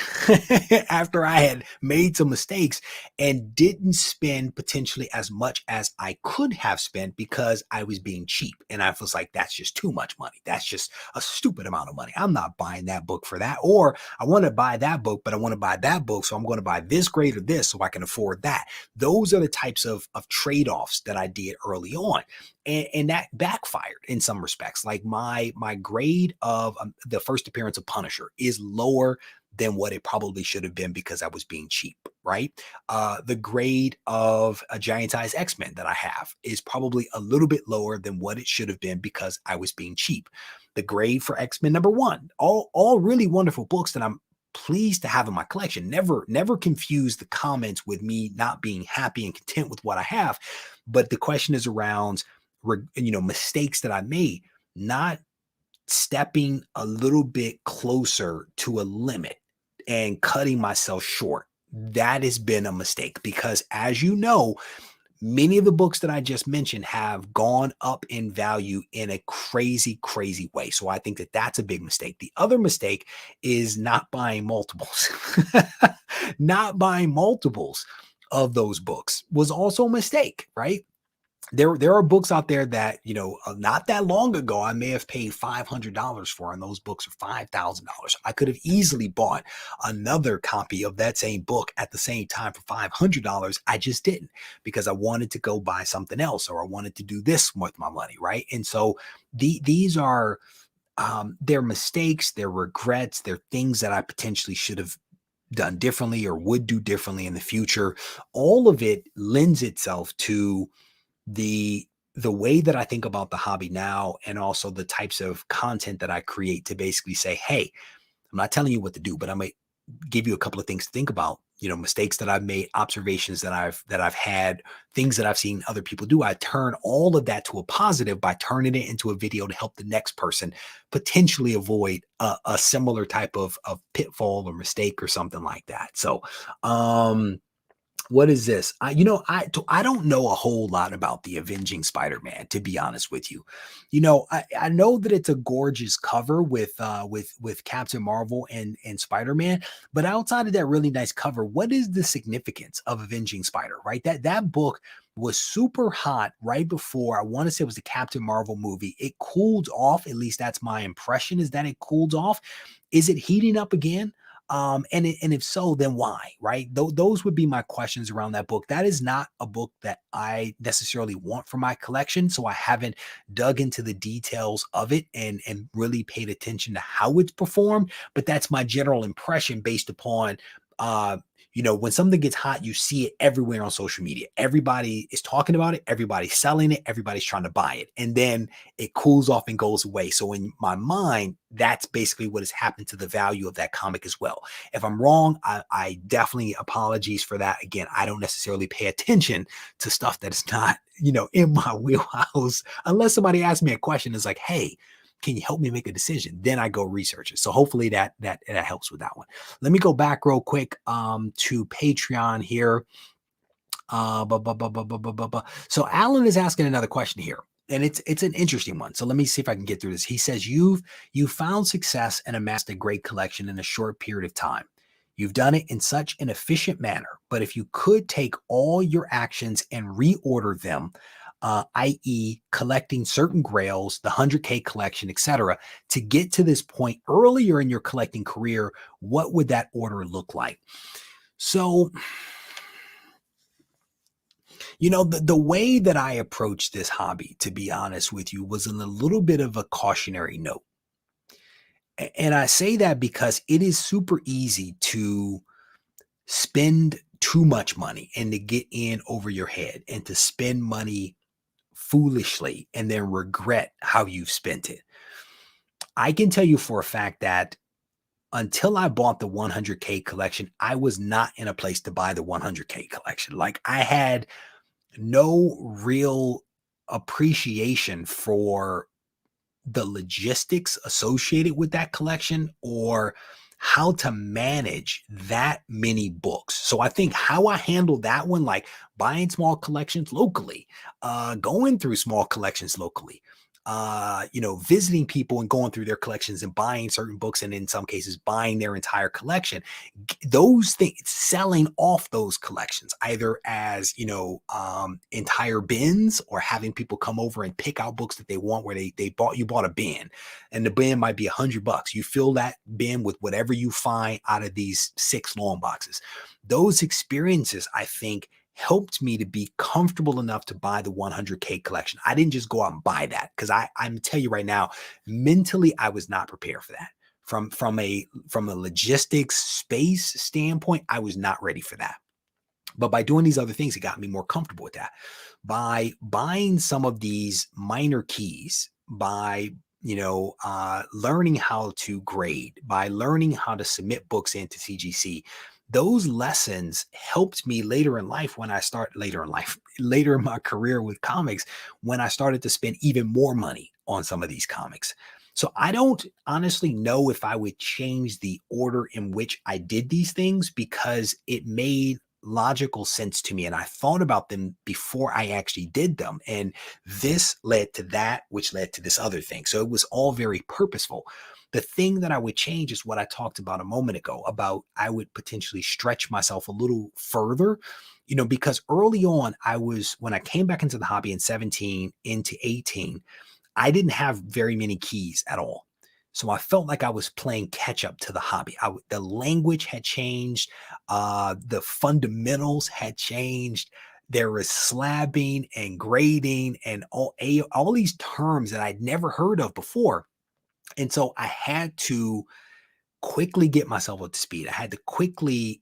after I had made some mistakes and didn't spend potentially as much as I could have spent because I was being cheap. And I was like, that's just too much money. That's just a stupid amount of money. I'm not buying that book for that. Or I want to buy that book, but I want to buy that book. So I'm going to buy this grade or this so I can afford that. Those are the types of trade-offs that I did early on. And that backfired in some respects. Like my grade of the first appearance of Punisher is lower than what it probably should have been because I was being cheap, right? The grade of a Giant Size X-Men that I have is probably a little bit lower than what it should have been because I was being cheap. The grade for X-Men #1, all really wonderful books that I'm pleased to have in my collection. Never confuse the comments with me not being happy and content with what I have. But the question is around mistakes that I made, not stepping a little bit closer to a limit and cutting myself short. That has been a mistake because, as you know, many of the books that I just mentioned have gone up in value in a crazy, crazy way. So I think that that's a big mistake. The other mistake is not buying multiples. Not buying multiples of those books was also a mistake, right? There are books out there that, not that long ago, I may have paid $500 for, and those books are $5,000. I could have easily bought another copy of that same book at the same time for $500. I just didn't because I wanted to go buy something else, or I wanted to do this with my money, right? And so these are they're mistakes, they're regrets, they're things that I potentially should have done differently or would do differently in the future. All of it lends itself to the way that I think about the hobby now, and also the types of content that I create to basically say, hey, I'm not telling you what to do, but I might give you a couple of things to think about, mistakes that I've made, observations that I've had, things that I've seen other people do. I turn all of that to a positive by turning it into a video to help the next person potentially avoid a similar type of pitfall or mistake or something like that. So, what is this? I don't know a whole lot about the Avenging Spider-Man, to be honest with you. I know that it's a gorgeous cover with Captain Marvel and Spider-Man, but outside of that really nice cover, what is the significance of Avenging Spider? Right, that book was super hot right before, I want to say it was the Captain Marvel movie. It cooled off. At least that's my impression, is that it cooled off. Is it heating up again? And if so, then why, right? Those would be my questions around that book. That is not a book that I necessarily want for my collection, so I haven't dug into the details of it and really paid attention to how it's performed. But that's my general impression based upon when something gets hot, you see it everywhere on social media. Everybody is talking about it, everybody's selling it, everybody's trying to buy it, and then it cools off and goes away. So in my mind, that's basically what has happened to the value of that comic as well. If I'm wrong, I definitely apologies for that. Again, I don't necessarily pay attention to stuff that is not, in my wheelhouse, unless somebody asks me a question. It's like, hey, can you help me make a decision? Then I go research it. So hopefully that helps with that one. Let me go back real quick to Patreon here. So Alan is asking another question here, and it's an interesting one. So let me see if I can get through this. He says, you found success and amassed a great collection in a short period of time. You've done it in such an efficient manner, but if you could take all your actions and reorder them, i.e., collecting certain grails, the 100K collection, etc., to get to this point earlier in your collecting career, what would that order look like? So, the way that I approached this hobby, to be honest with you, was in a little bit of a cautionary note. And I say that because it is super easy to spend too much money and to get in over your head and to spend money foolishly and then regret how you've spent it. I can tell you for a fact that until I bought the 100K collection, I was not in a place to buy the 100K collection. Like, I had no real appreciation for the logistics associated with that collection or how to manage that many books. So I think how I handled that one, like buying small collections locally, going through small collections locally, visiting people and going through their collections and buying certain books, and in some cases buying their entire collection. Those things, selling off those collections, either as entire bins, or having people come over and pick out books that they want, where you bought a bin, and the bin might be $100. You fill that bin with whatever you find out of these 6 long boxes. Those experiences, I think, helped me to be comfortable enough to buy the 100K collection. I didn't just go out and buy that, because I'm tell you right now, mentally, I was not prepared for that. From a logistics space standpoint, I was not ready for that. But by doing these other things, it got me more comfortable with that. By buying some of these minor keys, by learning how to grade, by learning how to submit books into CGC, those lessons helped me later in my career with comics, when I started to spend even more money on some of these comics. So I don't honestly know if I would change the order in which I did these things, because it made logical sense to me and I thought about them before I actually did them. And this led to that, which led to this other thing. So it was all very purposeful. The thing that I would change is what I talked about a moment ago, about I would potentially stretch myself a little further, because early on, when I came back into the hobby in 17 into 18, I didn't have very many keys at all. So I felt like I was playing catch up to the hobby. The language had changed. The fundamentals had changed. There was slabbing and grading and all these terms that I'd never heard of before. And so I had to quickly get myself up to speed. I had to quickly,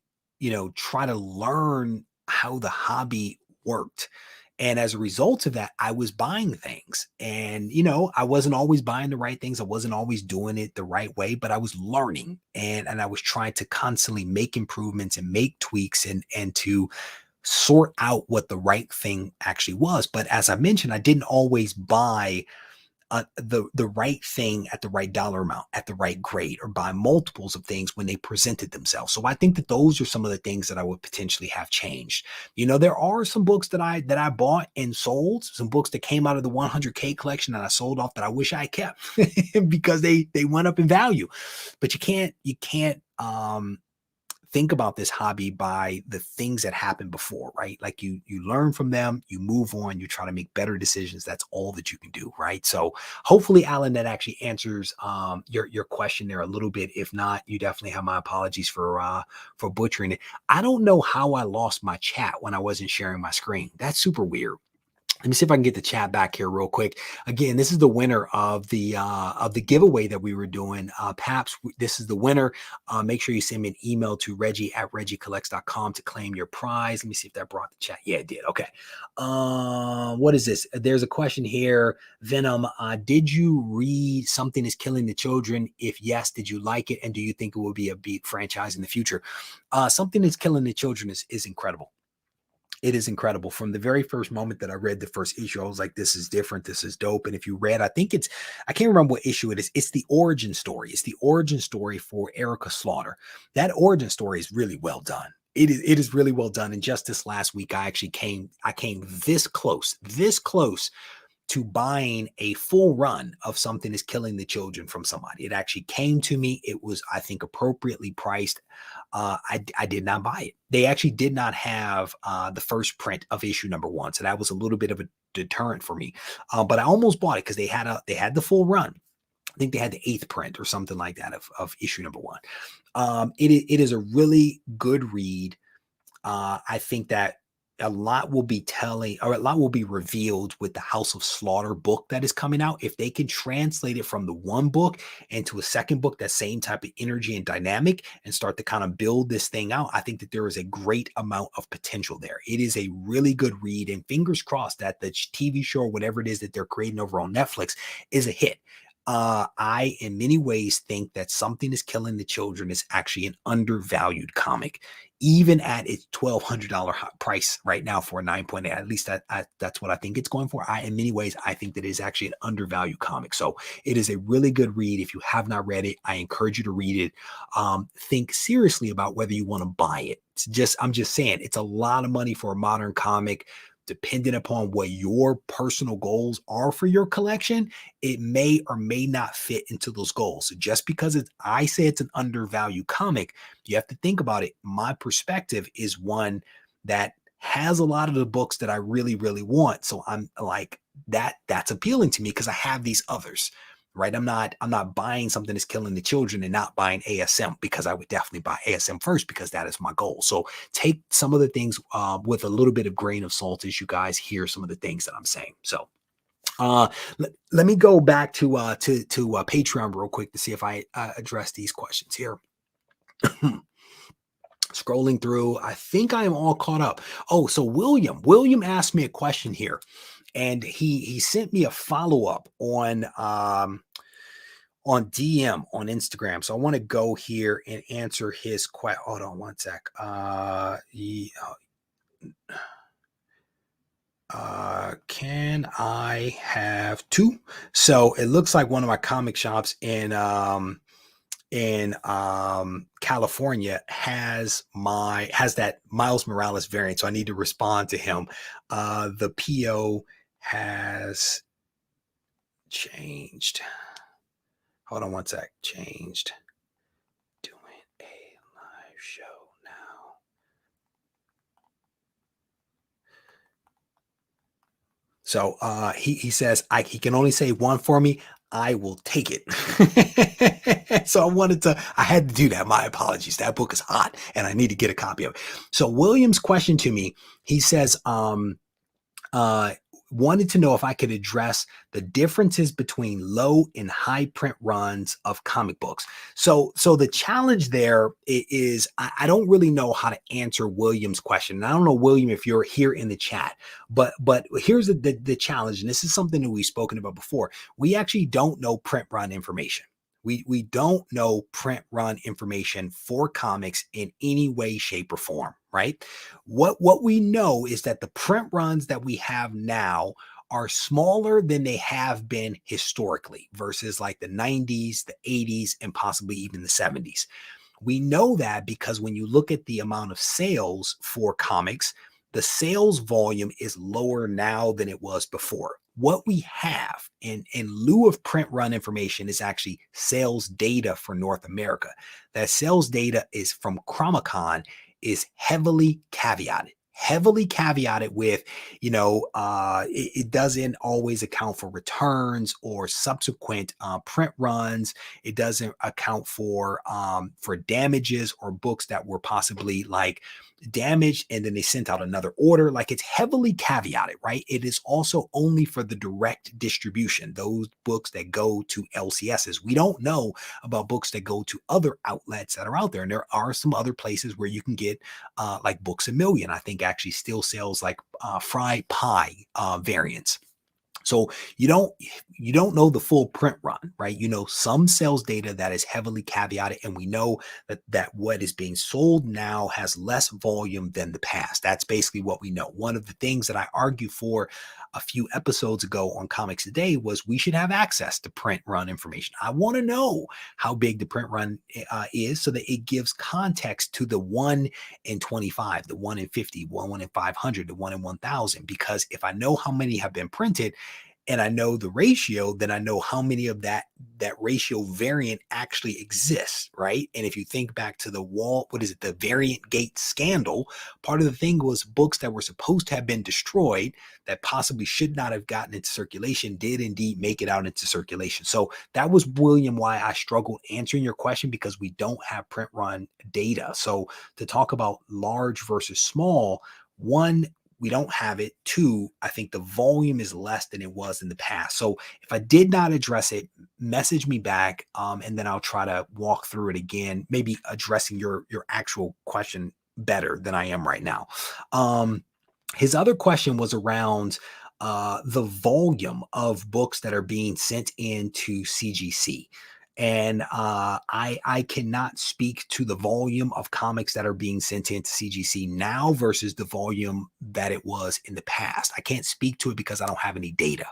try to learn how the hobby worked. And as a result of that, I was buying things. And, I wasn't always buying the right things. I wasn't always doing it the right way, but I was learning, and I was trying to constantly make improvements and make tweaks and to sort out what the right thing actually was. But as I mentioned, I didn't always buy the right thing at the right dollar amount, at the right grade, or buy multiples of things when they presented themselves. So I think that those are some of the things that I would potentially have changed. There are some books that I bought and sold, some books that came out of the 100K collection that I sold off that I wish I had kept because they went up in value. But you can't think about this hobby by the things that happened before, right? Like you learn from them, you move on, you try to make better decisions. That's all that you can do, right? So hopefully, Alan, that actually answers your question there a little bit. If not, you definitely have my apologies for butchering it. I don't know how I lost my chat when I wasn't sharing my screen. That's super weird. Let me see if I can get the chat back here real quick. Again, this is the winner of the giveaway that we were doing. Paps, this is the winner. Make sure you send me an email to Reggie@regiecollects.com to claim your prize. Let me see if that brought the chat. Yeah, it did. Okay. What is this? There's a question here. Venom, did you read Something is Killing the Children? If yes, did you like it? And do you think it will be a big franchise in the future? Something is Killing the Children is incredible. It is incredible. From the very first moment that I read the first issue, I was like, this is different. This is dope. And if you read, I can't remember what issue it is. It's the origin story. It's the origin story for Erica Slaughter. That origin story is really well done. It is really well done. And just this last week, I came this close to buying a full run of Something is Killing the Children from somebody. It actually came to me. It was, I think, appropriately priced. I did not buy it. They actually did not have the first print of issue number 1. So that was a little bit of a deterrent for me. But I almost bought it because they had the full run. I think they had the 8th print or something like that of issue number 1. It is a really good read. I think that a lot will be revealed with the House of Slaughter book that is coming out. If they can translate it from the one book into a second book, that same type of energy and dynamic, and start to kind of build this thing out, I think that there is a great amount of potential there. It is a really good read, and fingers crossed that the TV show or whatever it is that they're creating over on Netflix is a hit. I, in many ways, think that Something is Killing the Children is actually an undervalued comic, even at its $1,200 price right now for a 9.8. At least that's what I think it's going for. In many ways, I think that it is actually an undervalued comic. So it is a really good read. If you have not read it, I encourage you to read it. Think seriously about whether you want to buy it. I'm just saying, it's a lot of money for a modern comic. Depending upon what your personal goals are for your collection, it may or may not fit into those goals. So just because I say it's an undervalued comic, you have to think about it. My perspective is one that has a lot of the books that I really, really want. So I'm like, that's appealing to me because I have these others, right? I'm not buying Something is Killing the Children and not buying ASM, because I would definitely buy ASM first because that is my goal. So take some of the things with a little bit of grain of salt as you guys hear some of the things that I'm saying. So let me go back to Patreon real quick to see if I address these questions here. Scrolling through, I think I am all caught up. Oh, so William asked me a question here, and he sent me a follow-up on DM on Instagram. So I want to go here and answer his question. Hold on one sec. Can I have 2? So it looks like one of my comic shops in California has that Miles Morales variant. So I need to respond to him. The PO has changed. Hold on one sec. Changed. Doing a live show now. So he says he can only say 1 for me. I will take it. So I had to do that. My apologies. That book is hot and I need to get a copy of it. So William's question to me, he says, wanted to know if I could address the differences between low and high print runs of comic books. So the challenge there is I don't really know how to answer William's question. And I don't know, William, if you're here in the chat, but here's the challenge. And this is something that we've spoken about before. We actually don't know print run information. We don't know print run information for comics in any way, shape, or form, right? What we know is that the print runs that we have now are smaller than they have been historically versus like the 90s, the 80s, and possibly even the 70s. We know that because when you look at the amount of sales for comics, the sales volume is lower now than it was before. What we have in lieu of print run information is actually sales data for North America. That sales data is from Chromicon, is heavily caveated with, it doesn't always account for returns or subsequent print runs. It doesn't account for damages or books that were possibly like damaged and then they sent out another order. Like, it's heavily caveated, right? It is also only for the direct distribution, those books that go to LCSs. We don't know about books that go to other outlets that are out there. And there are some other places where you can get like Books A Million, I think actually still sells like Fry Pie variants. So you don't know the full print run, right? You know some sales data that is heavily caveated, and we know that what is being sold now has less volume than the past. That's basically what we know. One of the things that I argued for a few episodes ago on Comics Today was we should have access to print run information. I want to know how big the print run is so that it gives context to the 1 in 25, the 1 in 50, 1 in 500, the 1 in 1,000. Because if I know how many have been printed, and I know the ratio, then I know how many of that ratio variant actually exists, right? And if you think back to the variant gate scandal, part of the thing was books that were supposed to have been destroyed that possibly should not have gotten into circulation did indeed make it out into circulation. So that was, William, why I struggled answering your question, because we don't have print run data. So to talk about large versus small, one, we don't have it. Two, I think the volume is less than it was in the past. So if I did not address it, message me back, and then I'll try to walk through it again, maybe addressing your actual question better than I am right now. His other question was around the volume of books that are being sent into CGC. And I cannot speak to the volume of comics that are being sent into CGC now versus the volume that it was in the past. I can't speak to it because I don't have any data.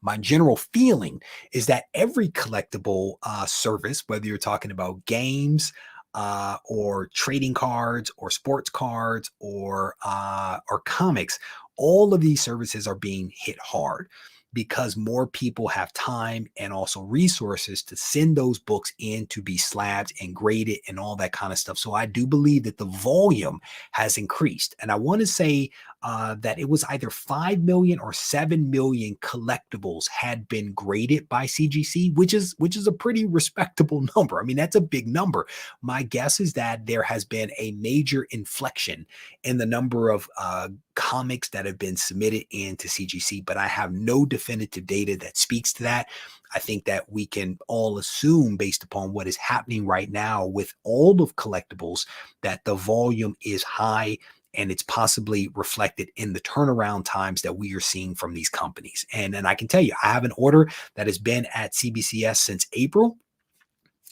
My general feeling is that every collectible service, whether you're talking about games or trading cards or sports cards or comics, all of these services are being hit hard because more people have time and also resources to send those books in to be slabbed and graded and all that kind of stuff. So I do believe that the volume has increased. And I want to say that it was either 5 million or 7 million collectibles had been graded by CGC, which is a pretty respectable number. I mean, that's a big number. My guess is that there has been a major inflection in the number of comics that have been submitted into CGC, but I have no definitive data that speaks to that. I think that we can all assume, based upon what is happening right now with all of collectibles, that the volume is high, and it's possibly reflected in the turnaround times that we are seeing from these companies. And I can tell you, I have an order that has been at CBCS since April.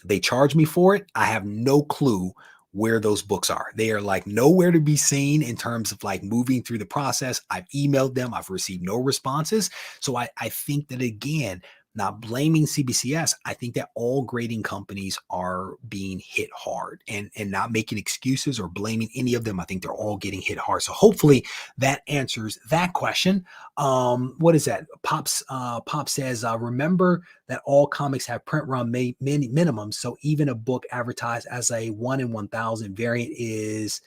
They charge me for it. I have no clue where those books are. They are like nowhere to be seen in terms of like moving through the process. I've emailed them. I've received no responses. So I think that, again, not blaming CBCS, I think that all grading companies are being hit hard, and not making excuses or blaming any of them. I think they're all getting hit hard. So hopefully that answers that question. What is that? Pop says, remember that all comics have print run minimums. So even a book advertised as a 1 in 1,000 variant is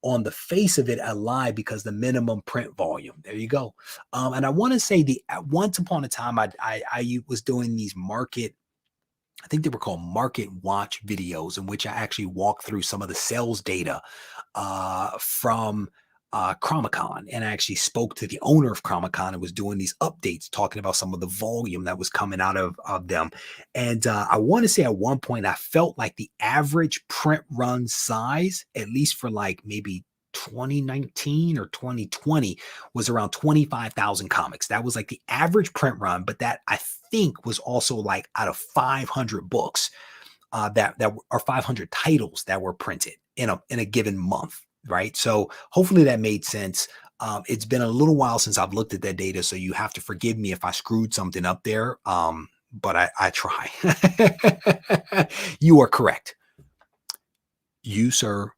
on the face of it a lie because the minimum print volume. There you go. And I want to say once upon a time, I was doing these I think they were called market watch videos, in which I actually walked through some of the sales data from Chronicon, and I actually spoke to the owner of Chronicon and was doing these updates talking about some of the volume that was coming out of them. And I want to say at one point I felt like the average print run size, at least for like maybe 2019 or 2020, was around 25,000 comics. That was like the average print run, but that I think was also like out of 500 books that are 500 titles that were printed in a given month. Right. So hopefully that made sense. It's been a little while since I've looked at that data, so you have to forgive me if I screwed something up there. But I try. You are correct. You, sir,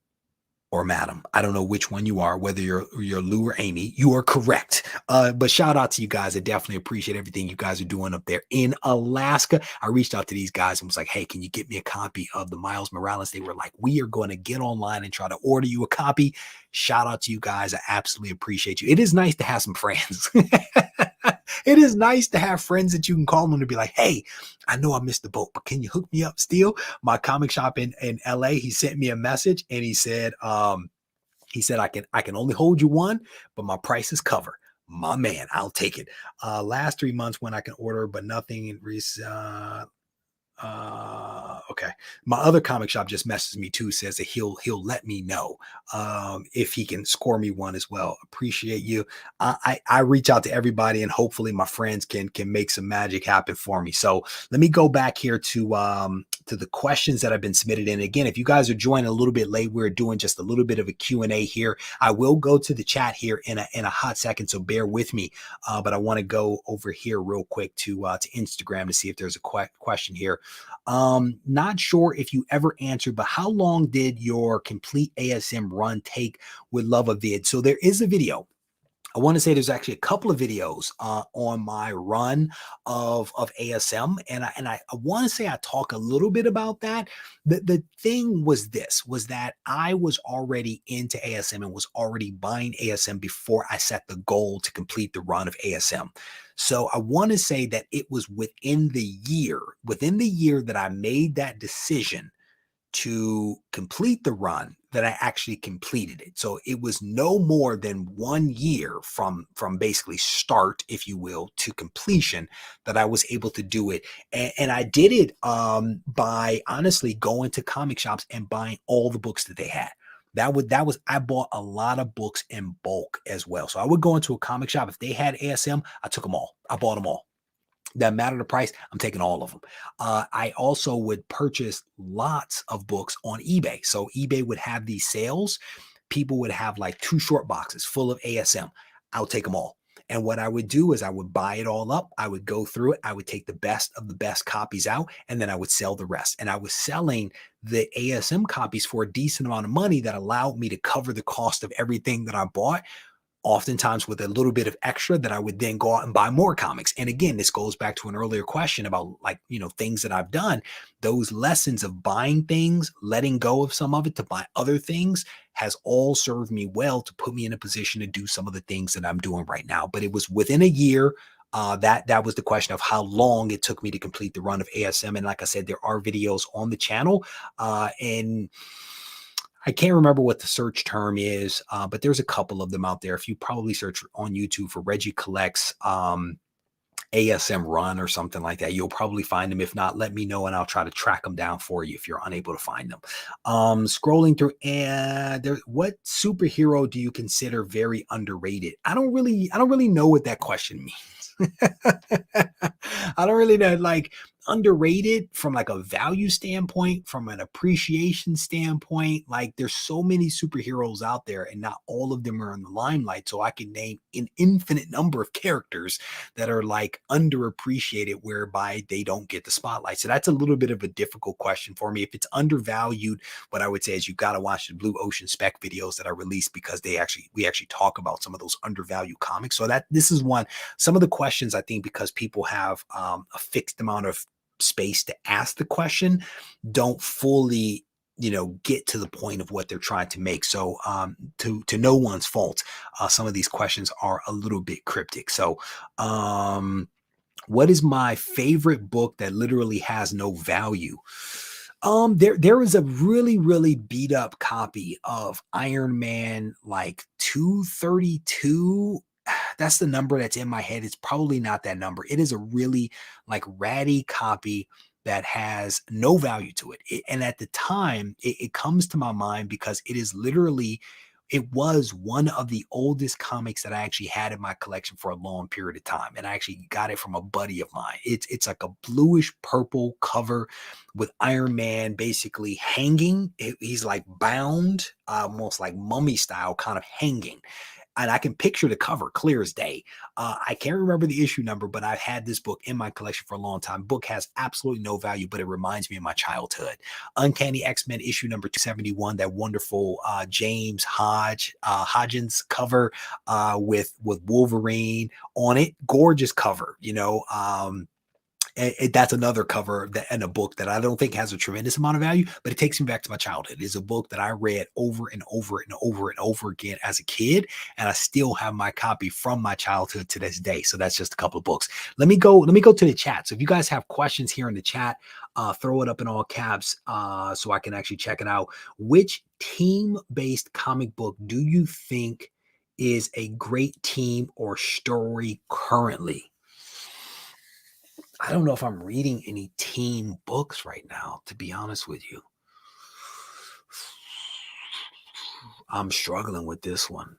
or madam, I don't know which one you are, whether you're Lou or Amy, you are correct. But shout out to you guys. I definitely appreciate everything you guys are doing up there in Alaska. I reached out to these guys and was like, hey, can you get me a copy of the Miles Morales? They were like, we are going to get online and try to order you a copy. Shout out to you guys. I absolutely appreciate you. It is nice to have some friends. It is nice to have friends that you can call them to be like, hey, I know I missed the boat, but can you hook me up still? My comic shop in LA, he sent me a message and he said, I can only hold you one, but my price is covered. My man, I'll take it. Last 3 months when I can order, but nothing okay. My other comic shop just messaged me too, says that he'll let me know if he can score me one as well. Appreciate you. I reach out to everybody, and hopefully my friends can make some magic happen for me. So let me go back here to the questions that have been submitted. And again, if you guys are joining a little bit late, we're doing just a little bit of a Q&A here. I will go to the chat here in a hot second, so bear with me. But I want to go over here real quick to Instagram to see if there's a question here. Not sure if you ever answered, but how long did your complete ASM run take with Love a Vid? So there is a video I want to say there's actually a couple of videos on my run of ASM, and I want to say I talk a little bit about that. The thing was that I was already into ASM and was already buying ASM before I set the goal to complete the run of ASM. So I want to say that it was within the year that I made that decision to complete the run that I actually completed it. So it was no more than 1 year from basically start, if you will, to completion that I was able to do it. And I did it by honestly going to comic shops and buying all the books that they had. That was I bought a lot of books in bulk as well. So I would go into a comic shop. If they had ASM, I took them all. I bought them all. That matter the price, I'm taking all of them. I also would purchase lots of books on eBay. So eBay would have these sales. People would have like 2 short boxes full of ASM. I'll take them all. And what I would do is I would buy it all up. I would go through it. I would take the best of the best copies out, and then I would sell the rest. And I was selling the ASM copies for a decent amount of money that allowed me to cover the cost of everything that I bought, oftentimes with a little bit of extra that I would then go out and buy more comics. And again, this goes back to an earlier question about things that I've done. Those lessons of buying things, letting go of some of it to buy other things has all served me well to put me in a position to do some of the things that I'm doing right now. But it was within a year. That was the question of how long it took me to complete the run of ASM. And like I said, there are videos on the channel, and I can't remember what the search term is, but there's a couple of them out there. If you probably search on YouTube for Regie Collects ASM run or something like that, you'll probably find them. If not, let me know and I'll try to track them down for you if you're unable to find them. Scrolling through, and what superhero do you consider very underrated? I don't really know what that question means. I don't really know. Like, underrated from like a value standpoint, from an appreciation standpoint. Like, there's so many superheroes out there and not all of them are in the limelight. So I can name an infinite number of characters that are like underappreciated, whereby they don't get the spotlight. So that's a little bit of a difficult question for me. If it's undervalued, what I would say is you got to watch the Blue Ocean Spec videos that I released, because we actually talk about some of those undervalued comics. So this is some of the questions, I think, because people have a fixed amount of space to ask the question, don't fully get to the point of what they're trying to make. So to no one's fault, some of these questions are a little bit cryptic. So what is my favorite book that literally has no value? There is a really beat up copy of Iron Man, like 232. That's the number that's in my head. It's probably not that number. It is a really like ratty copy that has no value to it. And at the time, it comes to my mind because it was one of the oldest comics that I actually had in my collection for a long period of time. And I actually got it from a buddy of mine. It's like a bluish purple cover with Iron Man basically hanging. He's like bound, almost like mummy style, kind of hanging. And I can picture the cover clear as day. I can't remember the issue number, but I've had this book in my collection for a long time. Book has absolutely no value, but it reminds me of my childhood. Uncanny X-Men issue number 271, that wonderful James Hodgins cover with Wolverine on it. Gorgeous cover, that's another cover and a book that I don't think has a tremendous amount of value, but it takes me back to my childhood. It is a book that I read over and over and over and over again as a kid, and I still have my copy from my childhood to this day. So that's just a couple of books. Let me go to the chat. So if you guys have questions here in the chat, throw it up in all caps so I can actually check it out. Which team-based comic book do you think is a great team or story currently? I don't know if I'm reading any teen books right now, to be honest with you. I'm struggling with this one.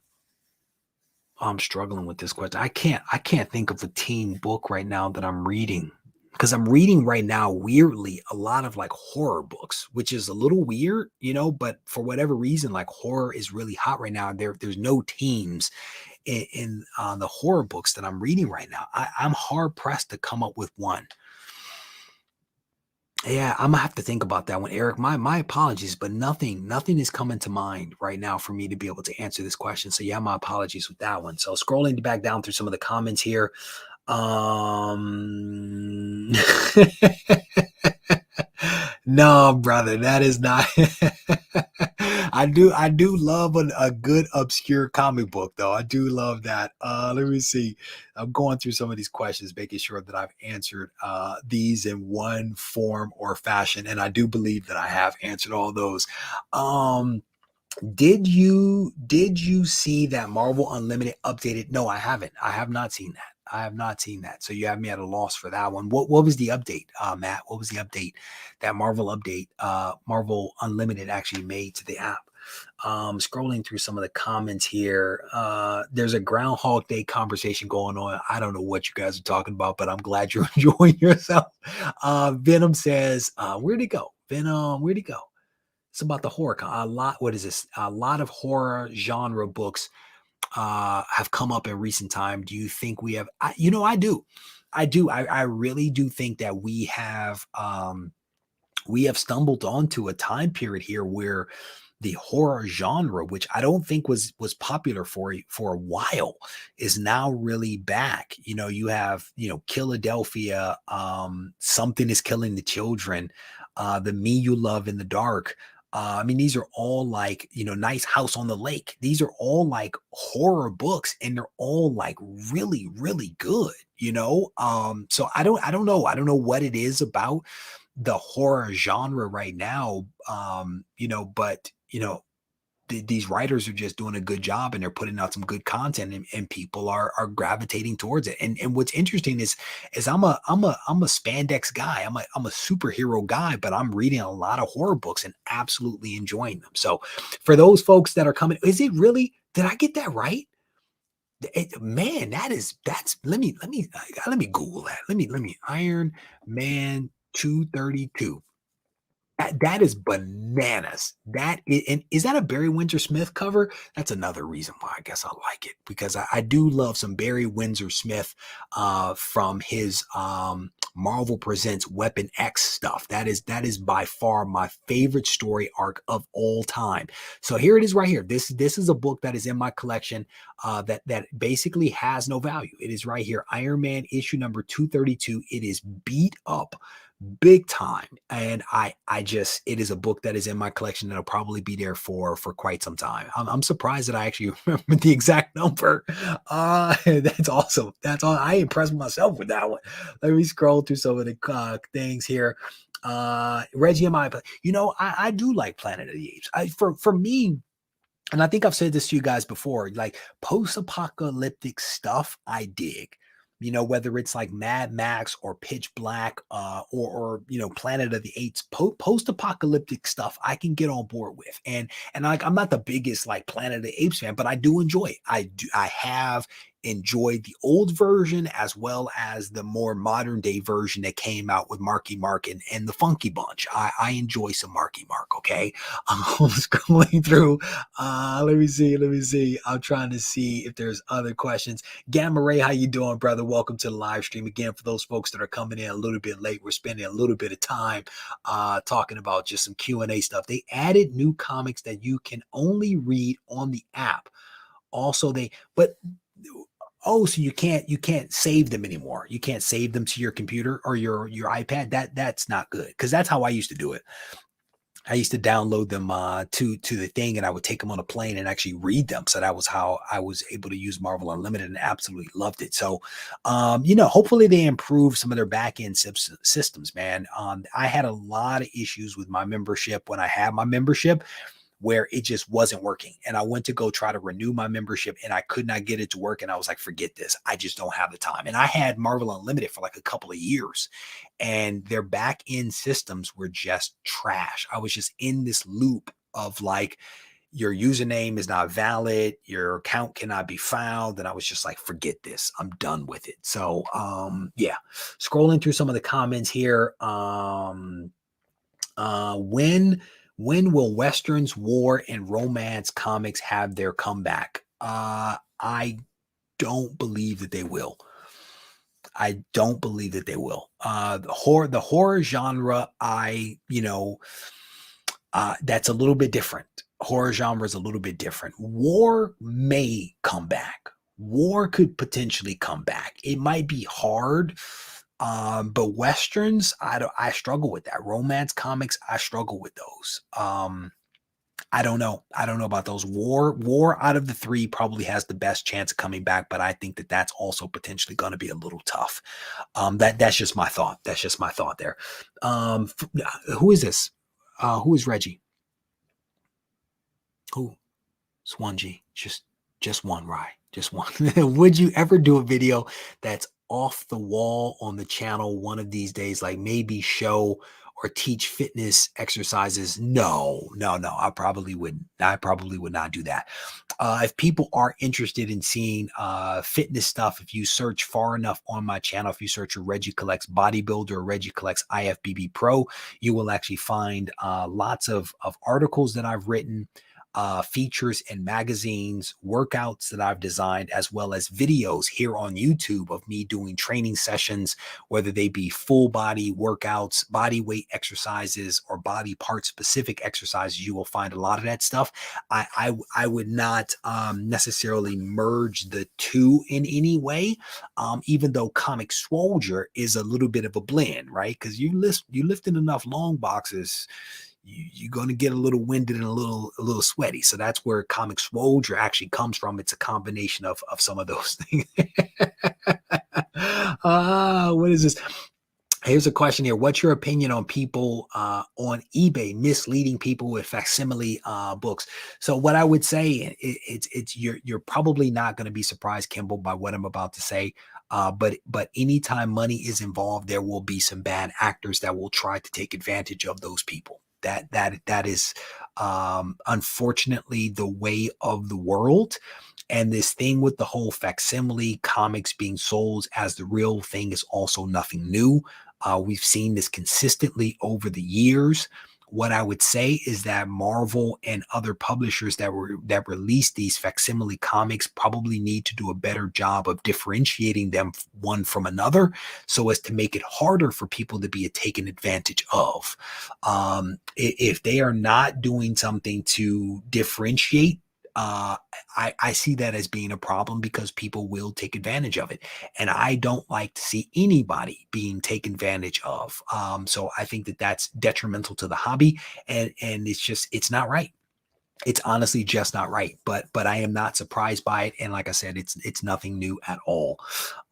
I'm struggling with this question. I can't think of a teen book right now that I'm reading, because I'm reading right now, weirdly, a lot of like horror books, which is a little weird, but for whatever reason, like horror is really hot right now. There's no teams in the horror books that I'm reading right now. I'm hard pressed to come up with one. Yeah, I'm gonna have to think about that one, Eric. My apologies, but nothing is coming to mind right now for me to be able to answer this question. So yeah, my apologies with that one. So scrolling back down through some of the comments here. Um No, brother, that is not. I do love a good obscure comic book though. I do love that. Let me see. I'm going through some of these questions, making sure that I've answered these in one form or fashion, and I do believe that I have answered all those. Um, did you see that Marvel Unlimited updated? No, I haven't. I have not seen that. I have not seen that. So you have me at a loss for that one. What was the update, Matt? What was the update that Marvel Unlimited actually made to the app? Scrolling through some of the comments here. There's a Groundhog Day conversation going on. I don't know what you guys are talking about, but I'm glad you're enjoying yourself. Venom says, where'd he go? Venom, where'd he go? It's about the horror. A lot. What is this? A lot of horror genre books have come up in recent time. Do you think we have? I do. I do. I really do think that we have stumbled onto a time period here where the horror genre, which I don't think was popular for a while, is now really back. You have Philadelphia, Something is Killing the Children, The Me You Love in the Dark. I mean, these are all like, Nice House on the Lake. These are all like horror books, and they're all like really, really good. So I don't know. I don't know what it is about the horror genre right now. But these writers are just doing a good job, and they're putting out some good content, and people are gravitating towards it. And what's interesting is I'm a spandex guy. I'm a superhero guy, but I'm reading a lot of horror books and absolutely enjoying them. So for those folks that are coming, is it really, did I get that right? Man, that's let me Google that. Let me Iron Man 232. That is bananas. And is that a Barry Windsor Smith cover? That's another reason why I guess I like it, because I do love some Barry Windsor Smith from his Marvel Presents Weapon X stuff. That is by far my favorite story arc of all time. So here it is right here. This is a book that is in my collection that basically has no value. It is right here. Iron Man issue number 232. It is beat up big time, and I just, it is a book that is in my collection that'll probably be there for quite some time. I'm surprised that I actually remember the exact number. That's awesome. That's all. I impressed myself with that one. Let me scroll through some of the things here. Reggie and I do like Planet of the Apes. For me, and I think I've said this to you guys before, like post-apocalyptic stuff, I dig. Whether it's like Mad Max or Pitch Black, or Planet of the Apes, post-apocalyptic stuff, I can get on board with. And like, I'm not the biggest like Planet of the Apes fan, but I do enjoy it. I have enjoyed the old version as well as the more modern day version that came out with Marky Mark and the Funky Bunch. I enjoy some Marky Mark. Okay, I'm scrolling through. Let me see. I'm trying to see if there's other questions. Gamma Ray, how you doing, brother? Welcome to the live stream. Again, for those folks that are coming in a little bit late, we're spending a little bit of time talking about just some Q&A stuff. They added new comics that you can only read on the app. Also, so you can't save them anymore. You can't save them to your computer or your iPad. That's not good, because that's how I used to do it. I used to download them to the thing, and I would take them on a plane and actually read them. So that was how I was able to use Marvel Unlimited, and absolutely loved it. So, hopefully they improve some of their back end systems, man. I had a lot of issues with my membership when I had my membership, where it just wasn't working. And I went to go try to renew my membership, and I could not get it to work. And I was like, forget this. I just don't have the time. And I had Marvel Unlimited for like a couple of years, and their back end systems were just trash. I was just in this loop of like, your username is not valid, your account cannot be found. And I was just like, forget this. I'm done with it. So, yeah, scrolling through some of the comments here. When will westerns, war, and romance comics have their comeback? I don't believe that they will. I don't believe that they will. The horror genre, that's a little bit different. Horror genre is a little bit different. War may come back. War could potentially come back. It might be hard, but westerns, I struggle with that. Romance comics, I struggle with those. I don't know. I don't know about those. War out of the three probably has the best chance of coming back, but I think that that's also potentially going to be a little tough. That's just my thought. That's just my thought there. Who is this? Who is Reggie? Who? Swanji. Just one, right? Just one. Would you ever do a video that's off the wall on the channel one of these days, like maybe show or teach fitness exercises? No, no, no. I probably wouldn't. I probably would not do that. If people are interested in seeing fitness stuff, if you search far enough on my channel, if you search for Regie Collects Bodybuilder or Regie Collects IFBB Pro, you will actually find lots of articles that I've written, features in magazines, workouts that I've designed, as well as videos here on YouTube of me doing training sessions, whether they be full body workouts, body weight exercises, or body part specific exercises. You will find a lot of that stuff. I would not necessarily merge the two in any way, even though Comic Swoldier is a little bit of a blend, right? Because you lifting enough long boxes, you're going to get a little winded and a little sweaty. So that's where Comic Swoldier actually comes from. It's a combination of some of those things. What is this? Here's a question here. What's your opinion on people on eBay misleading people with facsimile books? So what I would say, it's you're probably not going to be surprised, Kimball, by what I'm about to say. But anytime money is involved, there will be some bad actors that will try to take advantage of those people. That is unfortunately the way of the world. And this thing with the whole facsimile comics being sold as the real thing is also nothing new. We've seen this consistently over the years. What I would say is that Marvel and other publishers that release these facsimile comics probably need to do a better job of differentiating them one from another, so as to make it harder for people to be taken advantage of. If they are not doing something to differentiate, I see that as being a problem, because people will take advantage of it. And I don't like to see anybody being taken advantage of. So I think that that's detrimental to the hobby, and it's not right. It's honestly just not right, but I am not surprised by it. And like I said, it's nothing new at all.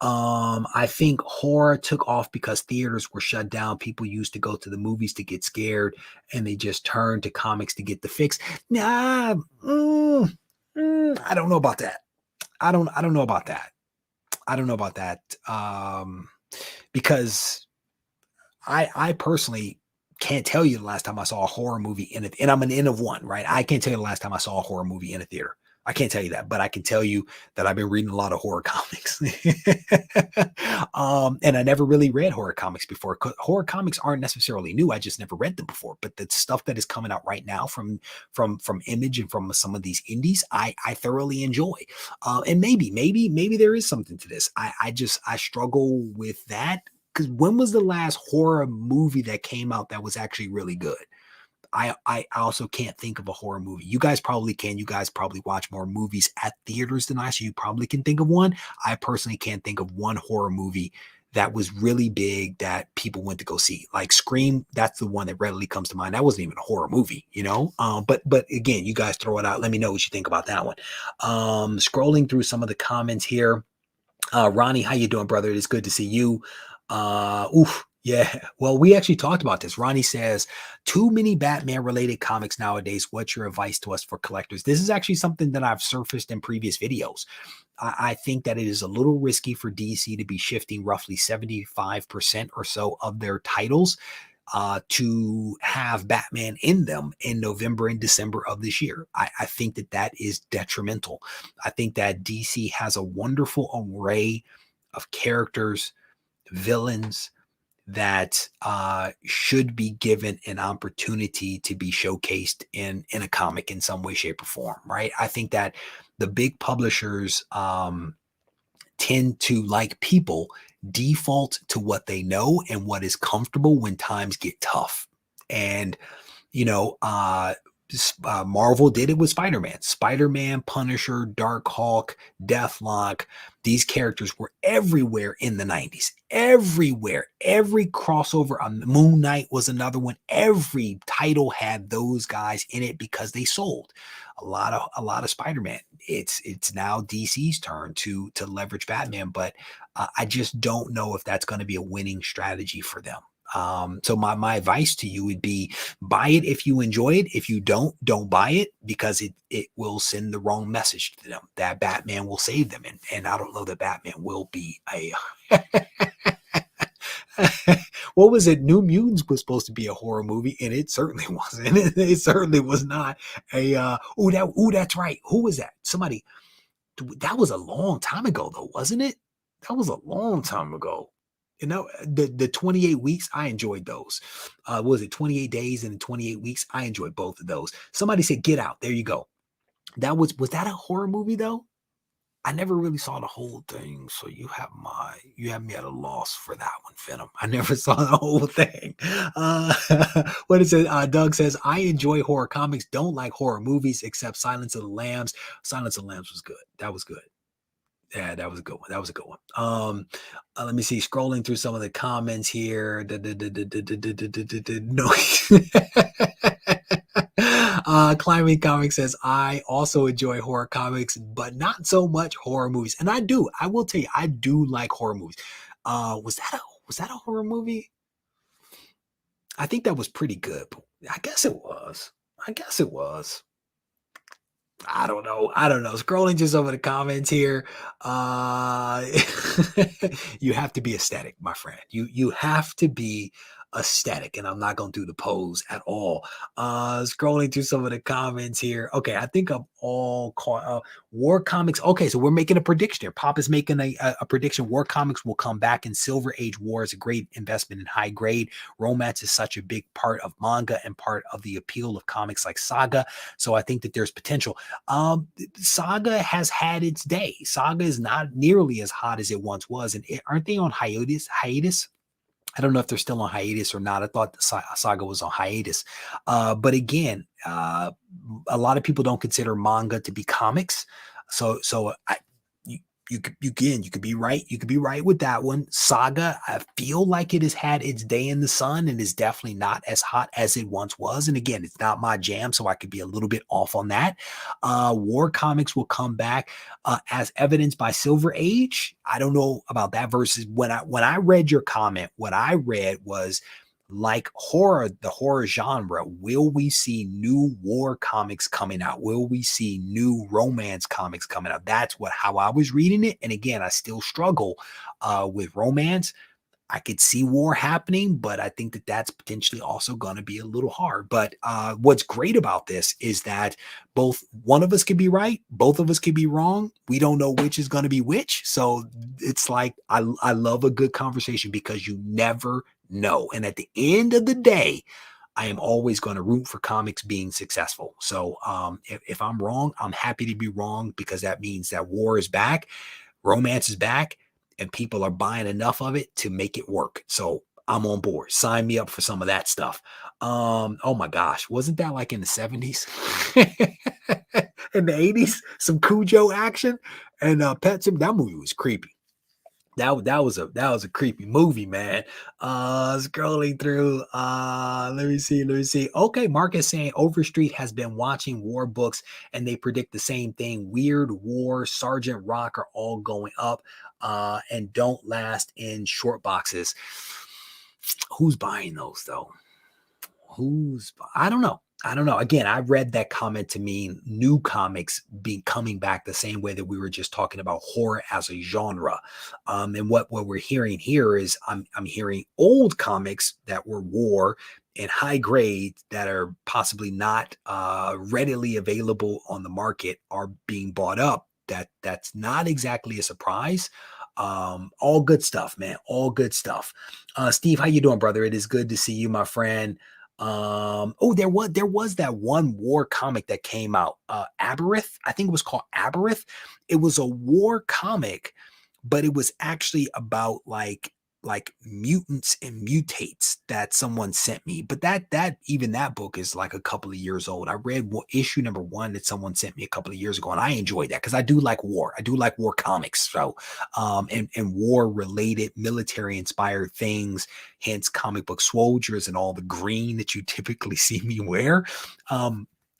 I think horror took off because theaters were shut down. People used to go to the movies to get scared, and they just turned to comics to get the fix. Nah, I don't know about that. I don't know about that. I don't know about that. Because I personally can't tell you the last time I saw a horror movie and I'm an N of one, right? I can't tell you the last time I saw a horror movie in a theater. I can't tell you that, but I can tell you that I've been reading a lot of horror comics. And I never really read horror comics before. Horror comics aren't necessarily new. I just never read them before. But the stuff that is coming out right now from Image and from some of these indies, I thoroughly enjoy. And maybe there is something to this. I struggle with that, because when was the last horror movie that came out that was actually really good? I also can't think of a horror movie. You guys probably can. You guys probably watch more movies at theaters than I, so you probably can think of one. I personally can't think of one horror movie that was really big that people went to go see. Like Scream, that's the one that readily comes to mind. That wasn't even a horror movie, you know? But again, you guys throw it out. Let me know what you think about that one. Scrolling through some of the comments here. Ronnie, how you doing, brother? It's good to see you. Yeah. Well, we actually talked about this. Ronnie says, too many Batman related comics nowadays. What's your advice to us for collectors? This is actually something that I've surfaced in previous videos. I think that it is a little risky for DC to be shifting roughly 75% or so of their titles to have Batman in them in November and December of this year. I think that is detrimental. I think that DC has a wonderful array of characters, villains, that should be given an opportunity to be showcased in a comic in some way, shape, or form, right? I think that the big publishers tend to like people default to what they know and what is comfortable when times get tough. And you know, Marvel did it with Spider-Man. Spider-Man, Punisher, Darkhawk, Deathlock. These characters were everywhere in the 90s. Everywhere. Every crossover. Moon Knight was another one. Every title had those guys in it because they sold. A lot of Spider-Man. It's now DC's turn to leverage Batman, but I just don't know if that's going to be a winning strategy for them. So my advice to you would be buy it if you enjoy it. If you don't buy it, because it will send the wrong message to them that Batman will save them. And I don't know that Batman will be a what was it? New Mutants was supposed to be a horror movie, and it certainly wasn't. It certainly was not a that's right. Who was that? Somebody that was a long time ago though, wasn't it? That was a long time ago. You know, the 28 weeks, I enjoyed those. Was it 28 days and 28 weeks? I enjoyed both of those. Somebody said Get Out. There you go. Was that a horror movie though? I never really saw the whole thing, so you have me at a loss for that one, Venom. I never saw the whole thing. What is it? Doug says, I enjoy horror comics, don't like horror movies except Silence of the Lambs. Silence of the Lambs was good. That was good. Yeah, that was a good one. That was a good one. Let me see. Scrolling through some of the comments here. No. Climbing Comics says, I also enjoy horror comics, but not so much horror movies. And I do. I will tell you, I do like horror movies. Was that a horror movie? I think that was pretty good. I guess it was. I don't know. Scrolling just over the comments here. You have to be aesthetic, my friend. You have to be aesthetic, and I'm not going to do the pose at all. Scrolling through some of the comments here. Okay, I think I'm all caught. War Comics. Okay, so we're making a prediction here. Pop is making a prediction. War Comics will come back, and Silver Age War is a great investment in high grade. Romance is such a big part of manga and part of the appeal of comics like Saga. So I think that there's potential. Saga has had its day. Saga is not nearly as hot as it once was. And aren't they on hiatus? I don't know if they're still on hiatus or not. I thought the Saga was on hiatus. But again, a lot of people don't consider manga to be comics. So you could be right. You could be right with that one. Saga, I feel like it has had its day in the sun and is definitely not as hot as it once was. And again, it's not my jam, so I could be a little bit off on that. War Comics will come back as evidenced by Silver Age. I don't know about that versus when I read your comment, what I read was like the horror genre, will we see new war comics coming out? Will we see new romance comics coming out? That's how I was reading it. And again, I still struggle with romance. I could see war happening, but I think that that's potentially also going to be a little hard. But what's great about this is that one of us could be right, both of us could be wrong. We don't know which is going to be which. So it's like I love a good conversation because you never know. And at the end of the day, I am always going to root for comics being successful. So if I'm wrong, I'm happy to be wrong because that means that war is back, romance is back, and people are buying enough of it to make it work. So I'm on board. Sign me up for some of that stuff. Oh my gosh, wasn't that like in the 70s? In the 80s? Some Cujo action and Pet Sim. That movie was creepy. That was a creepy movie, man. Scrolling through, let me see. Okay, Marcus saying Overstreet has been watching war books and they predict the same thing. Weird War, Sergeant Rock are all going up and don't last in short boxes. Who's buying those though? I don't know. Again, I read that comment to mean new comics coming back the same way that we were just talking about horror as a genre. And what we're hearing here is I'm hearing old comics that were war and high grade that are possibly not readily available on the market are being bought up. That's not exactly a surprise. All good stuff, man. All good stuff. Steve, how you doing, brother? It is good to see you, my friend. There was that one war comic that came out, Aberith. I think it was called Aberith. It was a war comic but it was actually about like mutants and mutates that someone sent me. But that even that book is like a couple of years old. I read issue number one that someone sent me a couple of years ago, and I enjoyed that because I do like war. I do like war comics. So and war related military inspired things, hence comic book soldiers and all the green that you typically see me wear.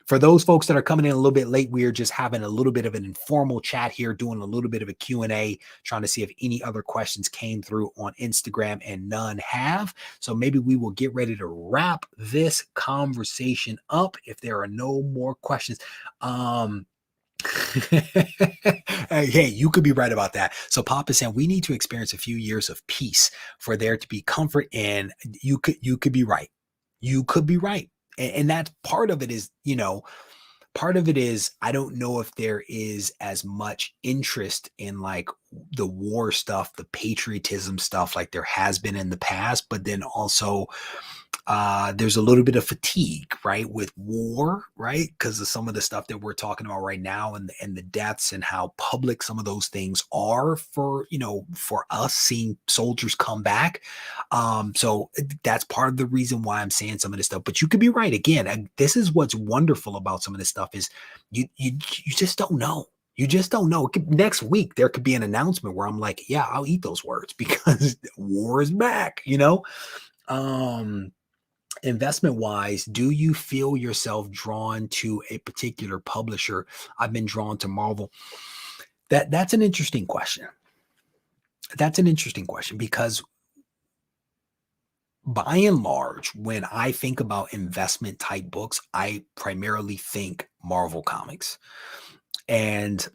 For those folks that are coming in a little bit late, we're just having a little bit of an informal chat here, doing a little bit of a Q&A, trying to see if any other questions came through on Instagram, and none have. So maybe we will get ready to wrap this conversation up if there are no more questions. Hey, you could be right about that. So Papa saying we need to experience a few years of peace for there to be comfort, and you could be right. You could be right. And that part of it is, part of it is I don't know if there is as much interest in like the war stuff, the patriotism stuff like there has been in the past, but then also there's a little bit of fatigue, right, with war, right, because of some of the stuff that we're talking about right now, and the deaths and how public some of those things are for for us seeing soldiers come back. So that's part of the reason why I'm saying some of this stuff. But you could be right again. And this is what's wonderful about some of this stuff is you just don't know. You just don't know. Next week there could be an announcement where I'm like, yeah, I'll eat those words because war is back. Um, Investment wise, do you feel yourself drawn to a particular publisher? I've been drawn to Marvel. That's an interesting question. That's an interesting question because by and large, when I think about investment type books, I primarily think Marvel Comics. And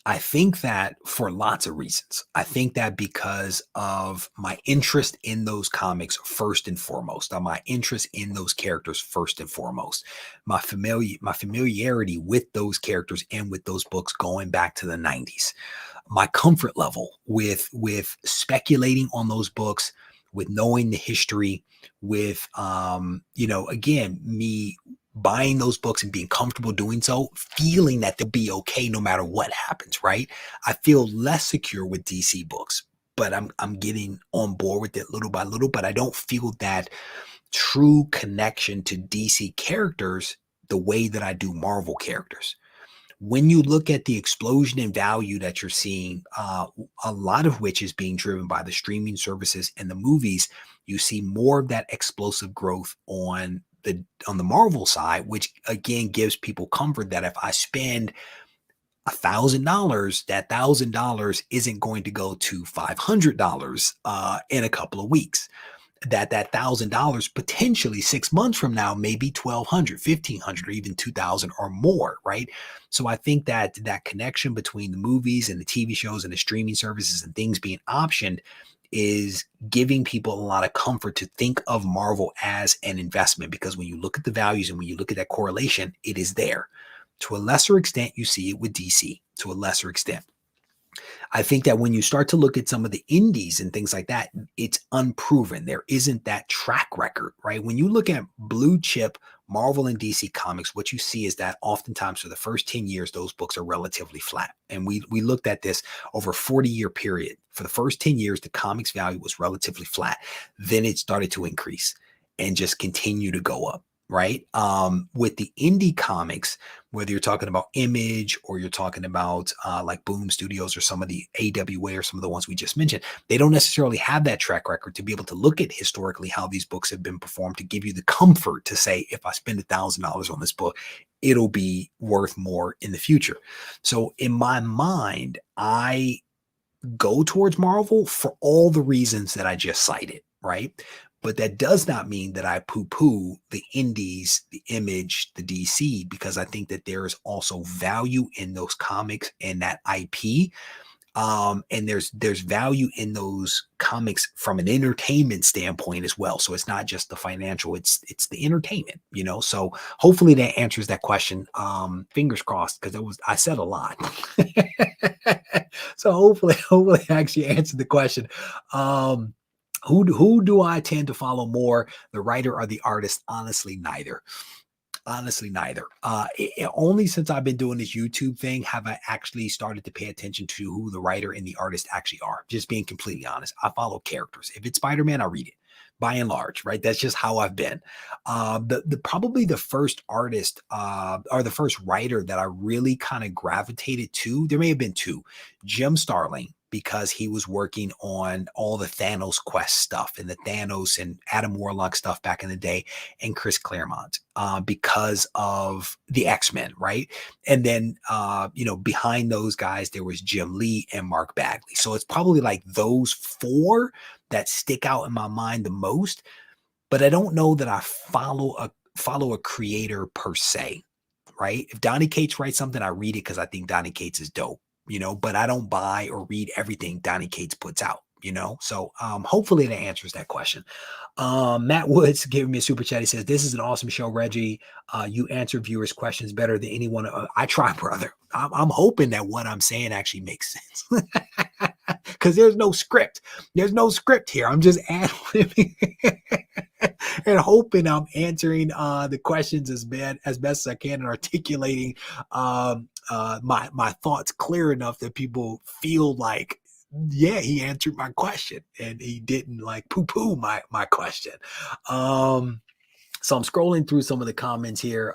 I think that for lots of reasons. I think that because of my interest in those comics first and foremost, my interest in those characters first and foremost, my familiarity with those characters and with those books going back to the 90s, my comfort level with speculating on those books, with knowing the history, with again, me buying those books and being comfortable doing so, feeling that they'll be okay no matter what happens, right? I feel less secure with DC books, but I'm getting on board with it little by little, but I don't feel that true connection to DC characters the way that I do Marvel characters. When you look at the explosion in value that you're seeing, a lot of which is being driven by the streaming services and the movies, you see more of that explosive growth on the Marvel side, which again gives people comfort that if I spend $1,000, that $1,000 isn't going to go to $500 in a couple of weeks. That $1,000 potentially 6 months from now may be 1,200, 1,500, or even 2,000 or more, right? So I think that that connection between the movies and the TV shows and the streaming services and things being optioned is giving people a lot of comfort to think of Marvel as an investment, because when you look at the values and when you look at that correlation, it is there. To a lesser extent, you see it with DC, to a lesser extent. I think that when you start to look at some of the indies and things like that, it's unproven. There isn't that track record, right? When you look at blue chip Marvel and DC comics, what you see is that oftentimes for the first 10 years, those books are relatively flat. And we looked at this over a 40-year period. For the first 10 years, the comics value was relatively flat. Then it started to increase and just continue to go up, right? With the indie comics, whether you're talking about Image or you're talking about like Boom Studios or some of the AWA or some of the ones we just mentioned, they don't necessarily have that track record to be able to look at historically how these books have been performed to give you the comfort to say, if I spend $1,000 on this book, it'll be worth more in the future. So in my mind, I go towards Marvel for all the reasons that I just cited, right? But that does not mean that I poo-poo the indies, the Image, the DC, because I think that there is also value in those comics and that IP. And there's value in those comics from an entertainment standpoint as well. So it's not just the financial, it's the entertainment, So hopefully that answers that question. Fingers crossed, because I said a lot. So hopefully I actually answered the question. Who do I tend to follow more, the writer or the artist? Honestly, neither. Honestly, neither. Only since I've been doing this YouTube thing have I actually started to pay attention to who the writer and the artist actually are. Just being completely honest, I follow characters. If it's Spider-Man, I read it. By and large, right? That's just how I've been. The probably the first artist or the first writer that I really kind of gravitated to. There may have been two. Jim Starlin, because he was working on all the Thanos quest stuff and the Thanos and Adam Warlock stuff back in the day, and Chris Claremont because of the X-Men, right? And then, behind those guys, there was Jim Lee and Mark Bagley. So it's probably like those four that stick out in my mind the most, but I don't know that I follow a creator per se, right? If Donny Cates writes something, I read it because I think Donny Cates is dope, but I don't buy or read everything Donny Cates puts out, So hopefully that answers that question. Matt Woods giving me a super chat. He says, "This is an awesome show, Reggie. You answer viewers' questions better than anyone." I try, brother. I'm hoping that what I'm saying actually makes sense. Because there's no script. There's no script here. I'm just ad-libbing and hoping I'm answering the questions as best as I can and articulating my thoughts clear enough that people feel like, yeah, he answered my question and he didn't like poo-poo my question. So I'm scrolling through some of the comments here,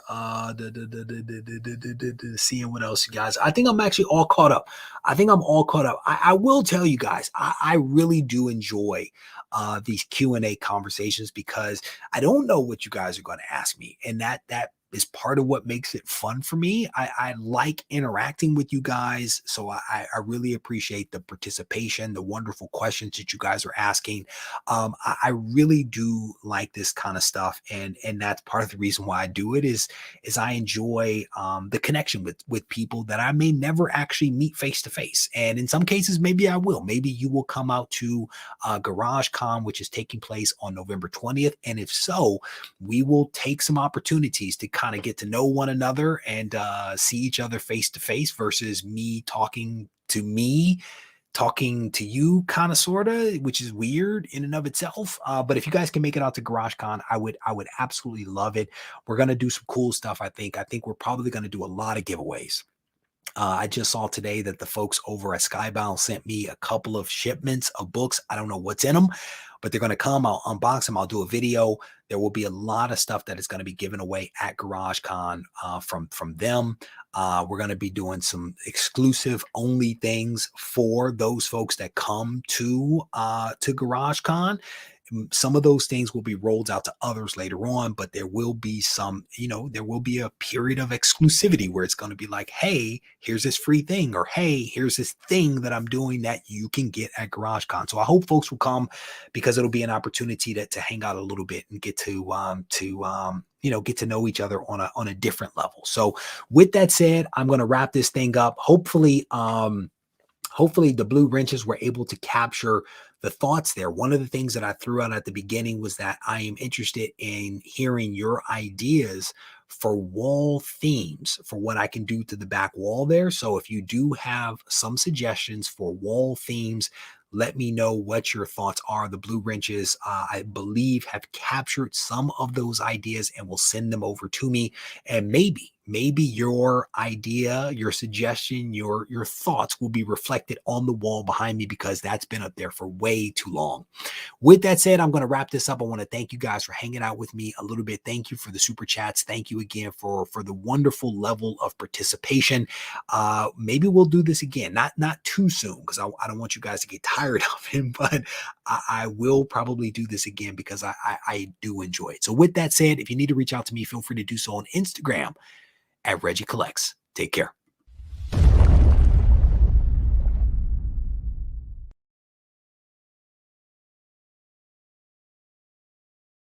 seeing what else you guys. I think I'm actually all caught up. I will tell you guys, I really do enjoy these Q&A conversations because I don't know what you guys are going to ask me, and that is part of what makes it fun for me. I like interacting with you guys, so I really appreciate the participation, the wonderful questions that you guys are asking. I really do like this kind of stuff, and that's part of the reason why I do it is I enjoy the connection with people that I may never actually meet face to face, and in some cases maybe I will. Maybe you will come out to GarageCon, which is taking place on November 20th, and if so, we will take some opportunities to kind of get to know one another and see each other face to face versus me talking to you kind of sort of, which is weird in and of itself. But if you guys can make it out to GarageCon, I would absolutely love it. We're going to do some cool stuff. I think we're probably going to do a lot of giveaways. I just saw today that the folks over at Skybound sent me a couple of shipments of books. I don't know what's in them, but they're going to come. I'll unbox them. I'll do a video. There will be a lot of stuff that is going to be given away at GarageCon from them. We're going to be doing some exclusive only things for those folks that come to GarageCon. Some of those things will be rolled out to others later on, but there will be some, there will be a period of exclusivity where it's going to be like, hey, here's this free thing, or hey, here's this thing that I'm doing that you can get at GarageCon. So I hope folks will come because it'll be an opportunity to hang out a little bit and get to get to know each other on a different level. So with that said, I'm going to wrap this thing up. Hopefully the blue wrenches were able to capture the thoughts there. One of the things that I threw out at the beginning was that I am interested in hearing your ideas for wall themes, for what I can do to the back wall there. So if you do have some suggestions for wall themes, let me know what your thoughts are. The blue wrenches, I believe, have captured some of those ideas and will send them over to me. And maybe your idea, your suggestion, your thoughts will be reflected on the wall behind me because that's been up there for way too long. With that said, I'm going to wrap this up. I want to thank you guys for hanging out with me a little bit. Thank you for the super chats. Thank you again for the wonderful level of participation. Maybe we'll do this again, not too soon because I don't want you guys to get tired of it, but I will probably do this again because I do enjoy it. So with that said, if you need to reach out to me, feel free to do so on Instagram at Regie Collects. Take care.